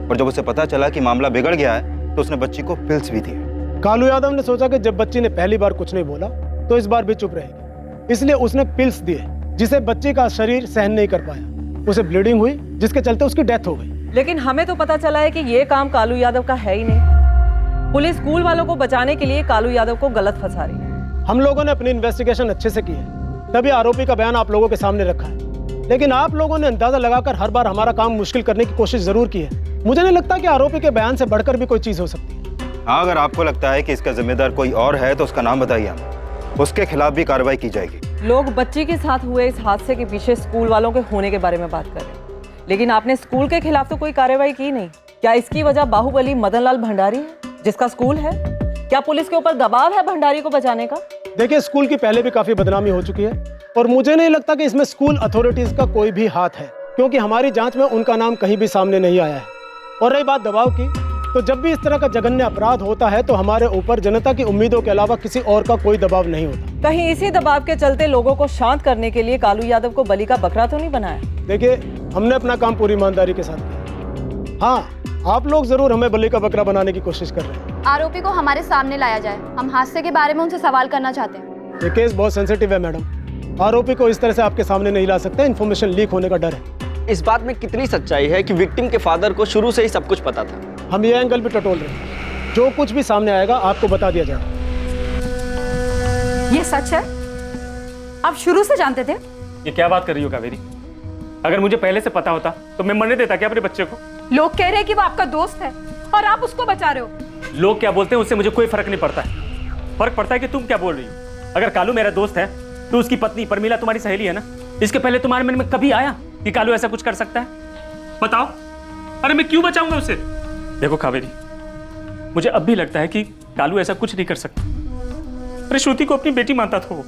और जब उसे पता चला कि मामला बिगड़ गया है तो उसने बच्ची को पिल्स भी दिए। कालू यादव ने सोचा कि जब बच्ची ने पहली बार कुछ नहीं बोला तो इस बार भी चुप रहेगी, इसलिए उसने पिल्स दिए, जिसे बच्ची का शरीर सहन नहीं कर पाया। उसे ब्लीडिंग हुई, जिसके चलते उसकी डेथ हो गई। लेकिन हमें तो पता चला है कि ये काम कालू यादव का है ही नहीं। पुलिस स्कूल वालों को बचाने के लिए कालू यादव को गलत फंसा रही है। हम लोगों ने अपनी इन्वेस्टिगेशन अच्छे से की है, तभी आरोपी का बयान आप लोगों के सामने रखा है। लेकिन आप लोगों ने अंदाजा लगाकर हर बार हमारा काम मुश्किल करने की कोशिश जरूर की है। मुझे नहीं लगता कि आरोपी के बयान से बढ़कर भी कोई चीज हो सकती है। हाँ, अगर आपको लगता है कि इसका जिम्मेदार कोई और है तो उसका नाम बताइए हमें, उसके खिलाफ भी कार्रवाई की जाएगी। लोग बच्ची के साथ हुए इस हादसे के पीछे स्कूल वालों के होने के बारे में बात कर रहे हैं, लेकिन आपने स्कूल के खिलाफ तो कोई कार्रवाई की नहीं। क्या इसकी वजह बाहुबली मदनलाल भंडारी है, जिसका स्कूल है? क्या पुलिस के ऊपर दबाव है भंडारी को बचाने का? देखिए, स्कूल की पहले भी काफी बदनामी हो चुकी है और मुझे नहीं लगता कि इसमें स्कूल अथॉरिटीज का कोई भी हाथ है, क्योंकि हमारी जांच में उनका नाम कहीं भी सामने नहीं आया है। और रही बात दबाव की, तो जब भी इस तरह का जघन्य अपराध होता है तो हमारे ऊपर जनता की उम्मीदों के अलावा किसी और का कोई दबाव नहीं होता। कहीं इसी दबाव के चलते लोगों को शांत करने के लिए कालू यादव को बलि का बकरा तो नहीं बनाया? देखिए, हमने अपना काम पूरी ईमानदारी के साथ किया। हाँ, आप लोग जरूर हमें बलि का बकरा बनाने की कोशिश कर रहे हैं। आरोपी को हमारे सामने लाया जाए, हम हादसे के बारे में उनसे सवाल करना चाहते हैं। ये केस बहुत सेंसिटिव है मैडम, आरोपी को इस तरह से आपके सामने नहीं ला सकते, इन्फॉर्मेशन लीक होने का डर है। इस बात में कितनी सच्चाई है कि विक्टिम के फादर को शुरू से ही सब कुछ पता था? हम ये एंगल भी टटोल रहे हैं, जो कुछ भी सामने आएगा आपको बता दिया जाएगा। ये सच है? आप शुरू से जानते थे? ये क्या बात कर रही हो कावेरी? अगर मुझे पहले से पता होता तो मैं मरने देता क्या अपने बच्चे को? लोग कह रहे हैं कि वो आपका दोस्त है और आप उसको बचा रहे हो। लोग क्या बोलते हैं उससे मुझे कोई फर्क नहीं पड़ता है। फर्क पड़ता है कि तुम क्या बोल रही हो। अगर कालू मेरा दोस्त है तो उसकी पत्नी परमीला तुम्हारी सहेली है ना? इसके पहले तुम्हारे मन में कभी आया कि कालू ऐसा कुछ कर सकता है? बताओ। अरे मैं क्यों बचाऊंगा उसे? देखो कावेरी, मुझे अब भी लगता है कि कालू ऐसा कुछ नहीं कर सकता। अरे श्रुति को अपनी बेटी मानता था वो।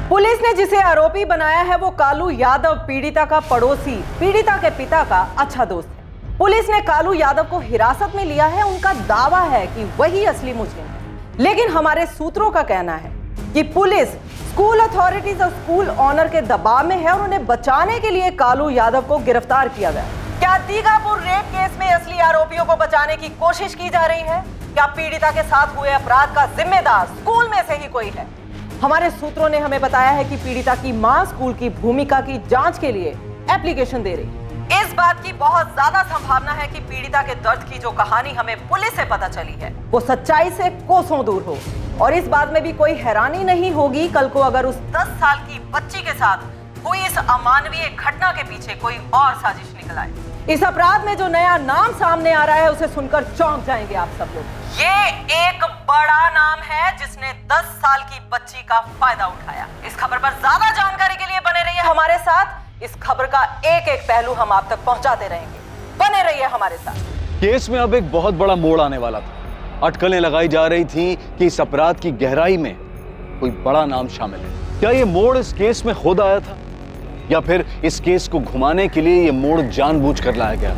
पुलिस ने जिसे आरोपी बनाया है वो कालू यादव पीड़िता का पड़ोसी, पीड़िता के पिता का अच्छा दोस्त है। पुलिस ने कालू यादव को हिरासत में लिया है। उनका दावा है कि वही असली मुजरिम है, लेकिन हमारे सूत्रों का कहना है कि पुलिस स्कूल अथॉरिटीज और स्कूल ऑनर के दबाव में है और उन्हें बचाने के लिए कालू यादव को गिरफ्तार किया गया। क्या दीघापुर रेप केस में असली आरोपियों को बचाने की कोशिश की जा रही है? क्या पीड़िता के साथ हुए अपराध का जिम्मेदार स्कूल में से ही कोई है? हमारे सूत्रों ने हमें बताया है कि पीड़िता की मां स्कूल की भूमिका की जांच के लिए एप्लीकेशन दे रही है। इस बात की बहुत ज्यादा संभावना है कि पीड़िता के दर्द की जो कहानी हमें पुलिस से पता चली है वो सच्चाई से कोसों दूर हो। और इस बात में भी कोई हैरानी नहीं होगी कल को अगर उस 10 साल की बच्ची के साथ हुई इस अमानवीय घटना के पीछे कोई और साजिश निकल आए। इस अपराध में जो नया नाम सामने आ रहा है उसे सुनकर चौंक जाएंगे आप सब लोग। ये एक बड़ा नाम है जिसने 10 साल की बच्ची का फायदा उठाया। इस खबर पर ज्यादा जानकारी के लिए बने रहिए हमारे साथ। इस खबर का एक एक पहलू हम आप तक पहुंचाते रहेंगे, बने रहिए हमारे साथ। केस में अब एक बहुत बड़ा मोड़ आने वाला था। अटकलें लगाई जा रही थी कि इस अपराध की गहराई में कोई बड़ा नाम शामिल है। क्या ये मोड़ इस केस में खुद आया था या फिर इस केस को घुमाने के लिए ये मोड़ जानबूझकर लाया गया?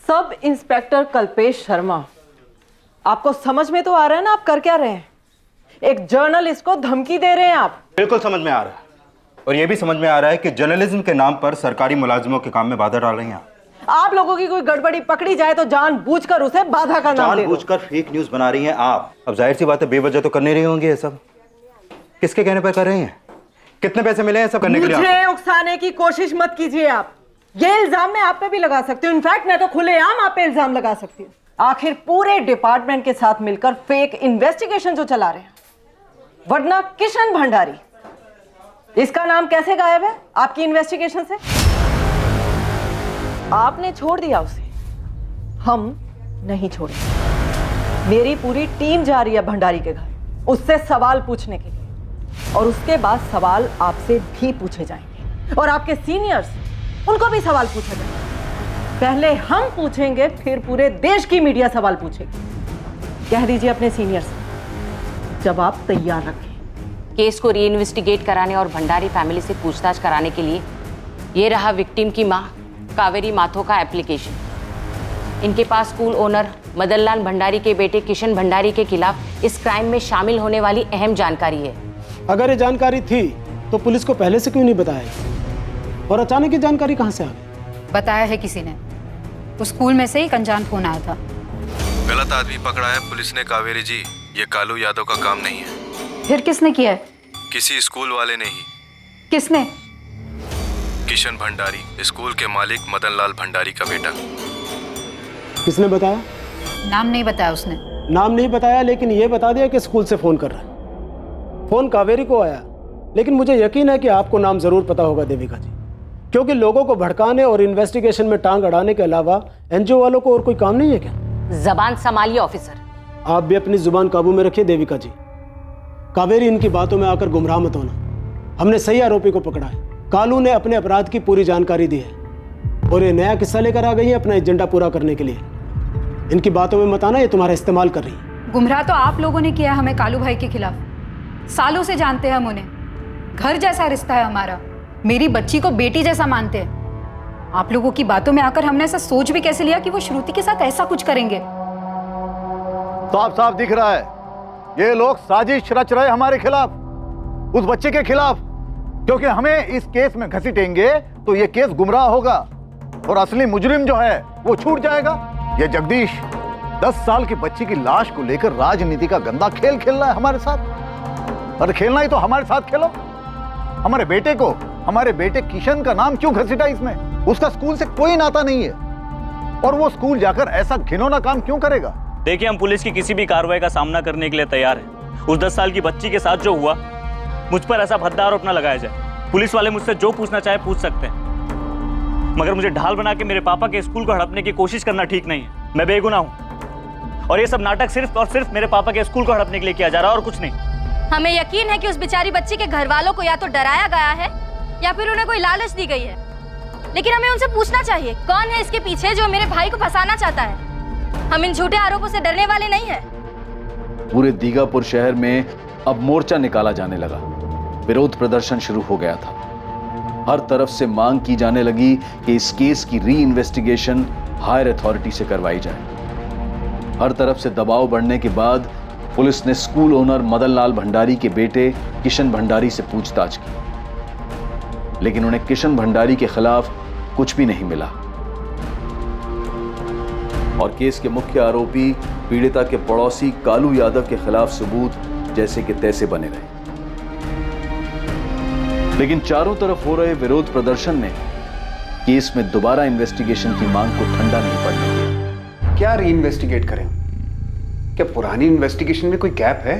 सब इंस्पेक्टर कल्पेश शर्मा, आपको समझ में तो आ रहा है ना आप कर क्या रहे हैं? एक जर्नलिस्ट को धमकी दे रहे हैं आप। बिल्कुल समझ में आ रहा है, और यह भी समझ में आ रहा है कि जर्नलिज्म के नाम पर सरकारी मुलाजिमों के काम में बाधा डाल रही हैं आप लोगों की कोई गड़बड़ी पकड़ी जाए तो जानबूझकर उसे बाधा का नाम दे दो। जानबूझकर फेक न्यूज बना रही हैं आप। अब जाहिर सी बात है बेवजह तो कर नहीं रही होंगी ये सब। किसके कहने पर कर रही हैं? कितने पैसे मिले हैं सब करने के लिए? मुझे उकसाने की कोशिश मत कीजिए आप। ये इल्जाम मैं आप पे भी लगा सकती हूँ, इनफैक्ट मैं तो खुलेआम आप पे इल्जाम लगा सकती हूँ। आखिर पूरे डिपार्टमेंट के साथ मिलकर फेक इन्वेस्टिगेशन जो चला रहे हैं, वरना किशन भंडारी इसका नाम कैसे गायब है आपकी इन्वेस्टिगेशन से? आपने छोड़ दिया उसे, हम नहीं छोड़े। मेरी पूरी टीम जा रही है भंडारी के घर उससे सवाल पूछने के लिए, और उसके बाद सवाल आपसे भी पूछे जाएंगे और आपके सीनियर्स उनको भी सवाल पूछे जाएंगे। पहले हम पूछेंगे, फिर पूरे देश की मीडिया सवाल पूछेगी। कह दीजिए अपने सीनियर्स जब आप तैयार रखें। केस को री इन्वेस्टिगेट कराने और भंडारी फैमिली से पूछताछ कराने के लिए ये रहा विक्टिम की मां कावेरी माथो का एप्लीकेशन। इनके पास स्कूल ओनर मदन लाल भंडारी के बेटे किशन भंडारी के खिलाफ इस क्राइम में शामिल होने वाली अहम जानकारी है। अगर ये जानकारी थी तो पुलिस को पहले से क्यों नहीं बताया, और अचानक ये जानकारी कहां से आ गई? बताया है किसी ने, उस स्कूल में से ही अनजान फोन आया था। गलत आदमी पकड़ा है पुलिस ने कावेरी जी, ये कालू यादव का काम नहीं है। फिर किसने किया है? किसी स्कूल वाले ने ही। किसने? किशन भंडारी, स्कूल के मालिक मदन लाल भंडारी का बेटा। किसने बताया? नाम नहीं बताया उसने। नाम नहीं बताया, लेकिन ये बता दिया कि स्कूल से फोन कर रहा है। फोन कावेरी को आया, लेकिन मुझे यकीन है कि आपको नाम जरूर पता होगा देविका जी, क्योंकि लोगों को भड़काने और इन्वेस्टिगेशन में टांग अड़ाने के अलावा एनजीओ वालों को और कोई काम नहीं है क्या? जबान संभालिए ऑफिसर। आप भी अपनी जुबान काबू में रखिए देविका जी। कावेरी इनकी बातों में आकर गुमराह मत होना। हमने सही आरोपी को पकड़ा है। कालू ने अपने अपराध की पूरी जानकारी दी है और ये नया किस्सा लेकर आ गई है अपना एजेंडा पूरा करने के लिए। इनकी बातों में मत आना, ये तुम्हारा इस्तेमाल कर रही है। गुमराह तो आप लोगों ने किया हमें कालू भाई के खिलाफ। सालों से जानते हैं हम उन्हें, घर जैसा रिश्ता है हमारा, मेरी बच्ची को बेटी जैसा मानते हैं। आप लोगों की बातों में आकर हमने ऐसा सोच भी कैसे लिया कि वो श्रुति के साथ ऐसा कुछ करेंगे? साफ साफ दिख रहा है ये लोग साजिश रच रहे हमारे खिलाफ, उस बच्चे के खिलाफ, क्योंकि हमें इस केस में घसीटेंगे तो ये केस गुमराह होगा और असली मुजरिम जो है वो छूट जाएगा। ये जगदीश 10 साल की बच्ची की लाश को लेकर राजनीति का गंदा खेल खेल रहा है हमारे साथ। और खेलना ही तो हमारे साथ खेलो। हमारे बेटे को, हमारे बेटे किशन का नाम क्यों घसीटा इसमें? उसका स्कूल से कोई नाता नहीं है और वो स्कूल जाकर ऐसा घिनौना काम क्यों करेगा? देखिए, हम पुलिस की किसी भी कार्रवाई का सामना करने के लिए तैयार हैं। उस 10 साल की बच्ची के साथ जो हुआ, मुझ पर ऐसा भद्दा आरोप न लगाया जाए। पुलिस वाले मुझसे जो पूछना चाहे पूछ सकते हैं, मगर मुझे ढाल बना के मेरे पापा के स्कूल को हड़पने की कोशिश करना ठीक नहीं है। मैं बेगुनाह हूँ और ये सब नाटक सिर्फ और सिर्फ मेरे पापा के स्कूल को हड़पने के लिए किया जा रहा है और कुछ नहीं। हमें यकीन है कि उस बेचारी बच्ची के घर वालों को या तो डराया गया है या फिर उन्हें कोई लालच दी गई है, लेकिन हमें उनसे पूछना चाहिए कौन है इसके पीछे जो मेरे भाई को फंसाना चाहता है। हम इन झूठे आरोपों से डरने वाले नहीं हैं। पूरे दीघापुर शहर में अब मोर्चा निकाला जाने लगा। विरोध प्रदर्शन शुरू हो गया था। हर तरफ से मांग की जाने लगी कि इस केस की री इन्वेस्टिगेशन हायर अथॉरिटी से करवाई जाए। हर तरफ से दबाव बढ़ने के बाद पुलिस ने स्कूल ओनर मदन लाल भंडारी के बेटे किशन भंडारी से पूछताछ की, लेकिन उन्हें किशन भंडारी के खिलाफ कुछ भी नहीं मिला और केस के मुख्य आरोपी पीड़िता के पड़ोसी कालू यादव के खिलाफ सबूत जैसे कि तैसे बने रहे। लेकिन चारों तरफ हो रहे विरोध प्रदर्शन ने केस में दोबारा इन्वेस्टिगेशन की मांग को ठंडा नहीं पड़ने दिया। क्या री इन्वेस्टिगेट करें? क्या पुरानी इन्वेस्टिगेशन में कोई गैप है?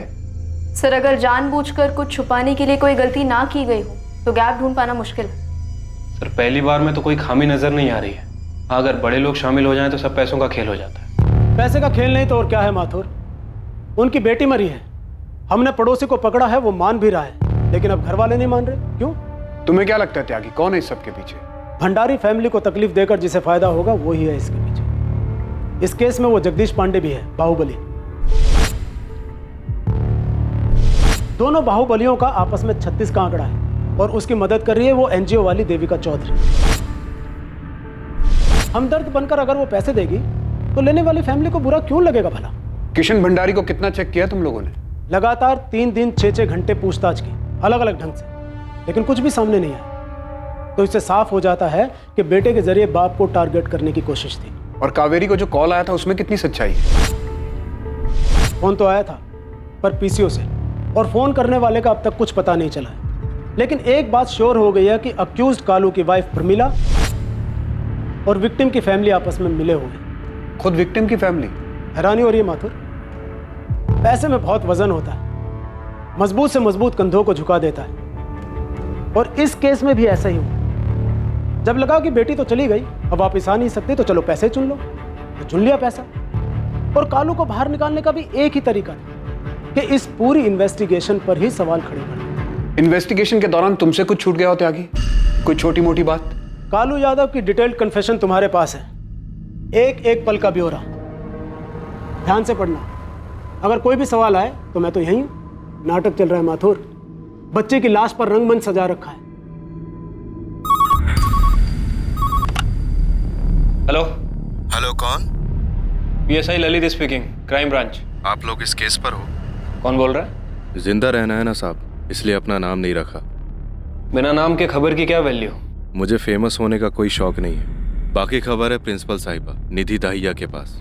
सर, अगर जानबूझकर कुछ छुपाने के लिए कोई गलती ना की गई हो तो गैप ढूंढ पाना मुश्किल है। सर, पहली बार में तो कोई खामी नजर नहीं आ रही है। अगर बड़े लोग शामिल हो जाएं तो सब पैसों का खेल हो जाता है। पैसे का खेल नहीं तो और क्या है माथुर? उनकी बेटी मरी है, हमने पड़ोसी को पकड़ा है, वो मान भी रहा है, लेकिन अब घर वाले नहीं मान रहे। क्यों? तुम्हें क्या लगता है त्यागी, कौन है इस सब के पीछे? भंडारी फैमिली को तकलीफ देकर जिसे फायदा होगा वो ही है इसके पीछे। इस केस में वो जगदीश पांडे भी है, बाहुबली। दोनों बाहुबलियों का आपस में 36 का आंकड़ा है और उसकी मदद कर रही है वो एनजीओ वाली देविका चौधरी। हमदर्द बनकर अगर वो पैसे देगी तो लेने वाली फैमिली को बुरा क्यों लगेगा भला? किशन भंडारी को कितना चेक किया तुम लोगों ने? लगातार 3 दिन 6-6 घंटे पूछताछ की अलग अलग ढंग से, लेकिन कुछ भी सामने नहीं आया। तो इससे साफ हो जाता है कि बेटे के जरिए बाप को टारगेट करने की कोशिश थी। और कावेरी को जो कॉल आया था उसमें कितनी सच्चाई है? फोन तो आया था पर पीसीओ से, और फोन करने वाले का अब तक कुछ पता नहीं चला है। लेकिन एक बात श्योर हो गई है कि अक्यूज्ड कालू की वाइफ प्रमिला और विक्टिम की फैमिली आपस में मिले हुए। खुद विक्टिम की फैमिली? हैरानी हो रही है माथुर? पैसे में बहुत वजन होता है, मजबूत से मजबूत कंधों को झुका देता है। और इस केस में भी ऐसा ही हुआ। जब लगा कि बेटी तो चली गई, अब वापस आ नहीं सकती, तो चलो पैसे चुन लो, तो चुन लिया पैसा। और कालू को बाहर निकालने का भी एक ही तरीका था कि इस पूरी इन्वेस्टिगेशन पर ही सवाल खड़े कर। इन्वेस्टिगेशन के दौरान तुमसे कुछ छूट गया हो त्यागी? कोई छोटी मोटी बात? कालू यादव की डिटेल्ड कन्फेशन तुम्हारे पास है, एक एक पल का ब्यौरा। ध्यान से पढ़ना, अगर कोई भी सवाल आए तो मैं तो यहीं हूं। नाटक चल रहा है माथुर, बच्चे की लाश पर रंगमंच सजा रखा है। हेलो हेलो, कौन? PSI Lalit speaking, crime branch. आप लोग इस केस पर हो? कौन बोल रहा है? जिंदा रहना है ना साहब, इसलिए अपना नाम नहीं रखा। बिना नाम के खबर की क्या वैल्यू? मुझे फेमस होने का कोई शौक नहीं है। बाकी खबर है प्रिंसिपल साहिबा निधि दाहिया के पास।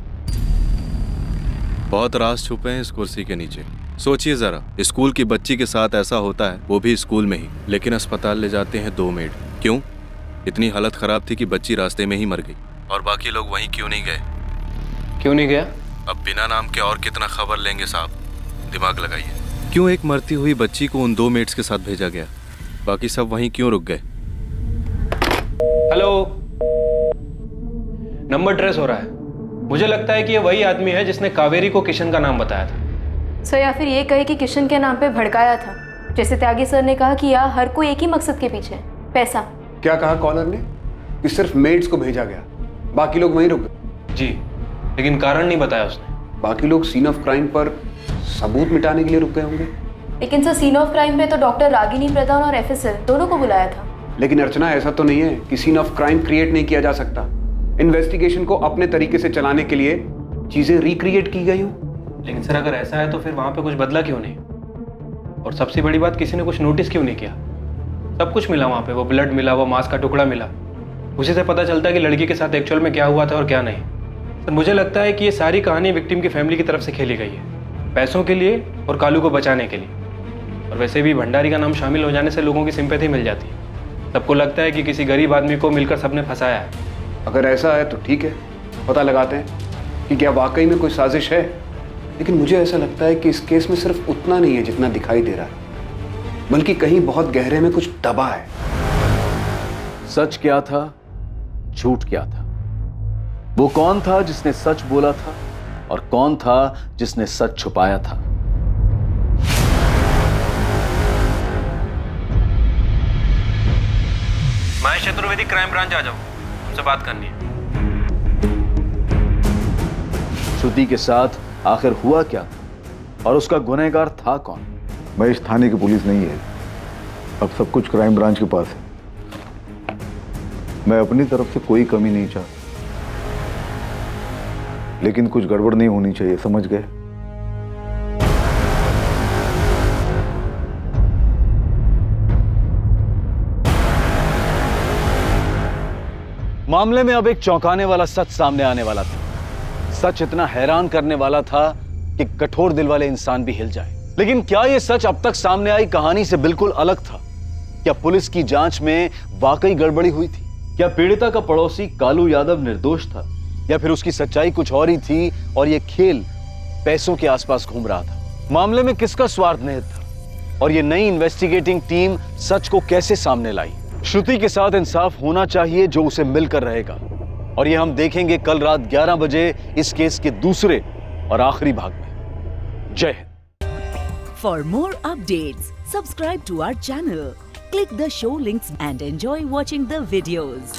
बहुत राज छुपे हैं इस कुर्सी के नीचे। सोचिए जरा, स्कूल की बच्ची के साथ ऐसा होता है, वो भी स्कूल में ही, लेकिन अस्पताल ले जाते हैं 2 मेड। क्यों? इतनी हालत खराब थी कि बच्ची रास्ते में ही मर गई। और बाकी लोग वहीं क्यों नहीं गए? क्यों नहीं गया? अब बिना नाम के और कितना खबर लेंगे साहब, दिमाग लगाइए। क्यों एक मरती हुई बच्ची को उन 2 मेड्स के साथ भेजा गया? बाकी सब वहीं क्यों रुक गए? हेलो, नंबर ट्रेस हो रहा है। मुझे लगता है कि ये वही आदमी है जिसने कावेरी को किशन का नाम बताया था। सर, या फिर ये कहे कि किशन के नाम पे भड़काया था, जैसे त्यागी सर ने कहा कि यहाँ हर कोई एक ही मकसद के पीछे है, पैसा। क्या कहा कॉलर ने? कि सिर्फ मेड्स को भेजा गया, बाकी लोग वहीं रुक गए? जी, लेकिन कारण नहीं बताया उसने। बाकी लोग सीन ऑफ क्राइम पर सबूत मिटाने के लिए रुक गए होंगे। लेकिन सर, सीन ऑफ क्राइम पे तो डॉक्टर रागिनी प्रधान और एफएसएल दोनों को बुलाया था। लेकिन अर्चना, ऐसा तो नहीं है कि सीन ऑफ क्राइम क्रिएट नहीं किया जा सकता। इन्वेस्टिगेशन को अपने तरीके से चलाने के लिए चीजें रिक्रिएट की गई हो। लेकिन सर, अगर ऐसा है तो फिर वहां पे कुछ बदला क्यों नहीं? और सबसे बड़ी बात, किसी ने कुछ नोटिस क्यों नहीं किया? सब कुछ मिला वहां पे, वो ब्लड मिला, वो मांस का टुकड़ा मिला। उसी से पता चलता है कि लड़की के साथ एक्चुअल में क्या हुआ था और क्या नहीं। सर, मुझे लगता है कि ये सारी कहानी विक्टिम की फैमिली की तरफ से खेली गई है, पैसों के लिए और कालू को बचाने के लिए। और वैसे भी भंडारी का नाम शामिल हो जाने से लोगों की सिंपैथी मिल जाती है। सबको लगता है कि किसी गरीब आदमी को मिलकर सबने फंसाया है। अगर ऐसा है तो ठीक है, पता लगाते हैं कि क्या वाकई में कोई साजिश है। लेकिन मुझे ऐसा लगता है कि इस केस में सिर्फ उतना नहीं है जितना दिखाई दे रहा है, बल्कि कहीं बहुत गहरे में कुछ दबा है। सच क्या था, झूठ क्या था? वो कौन था जिसने सच बोला था और कौन था जिसने सच छुपाया था? महेश चतुर्वेदी, क्राइम ब्रांच आ जाओ, हमसे बात करनी है। श्रुति के साथ आखिर हुआ क्या था और उसका गुनहगार था कौन? महेश, थाने की पुलिस नहीं है, अब सब कुछ क्राइम ब्रांच के पास है। मैं अपनी तरफ से कोई कमी नहीं चाहता, लेकिन कुछ गड़बड़ नहीं होनी चाहिए, समझ गए? मामले में अब एक चौंकाने वाला सच सामने आने वाला था। सच इतना हैरान करने वाला था कि कठोर दिल वाले इंसान भी हिल जाए। लेकिन क्या यह सच अब तक सामने आई कहानी से बिल्कुल अलग था? क्या पुलिस की जांच में वाकई गड़बड़ी हुई थी? क्या पीड़िता का पड़ोसी कालू यादव निर्दोष था, या फिर उसकी सच्चाई कुछ और ही थी और यह खेल पैसों के आसपास घूम रहा था? मामले में किसका स्वार्थ निहित था और यह नई इन्वेस्टिगेटिंग टीम सच को कैसे सामने लाई? श्रुति के साथ इंसाफ होना चाहिए जो उसे मिलकर रहेगा, और यह हम देखेंगे कल रात 11 बजे इस केस के दूसरे और आखिरी भाग में। जय Hind. For more updates, subscribe to our channel, click the show links and enjoy watching the videos.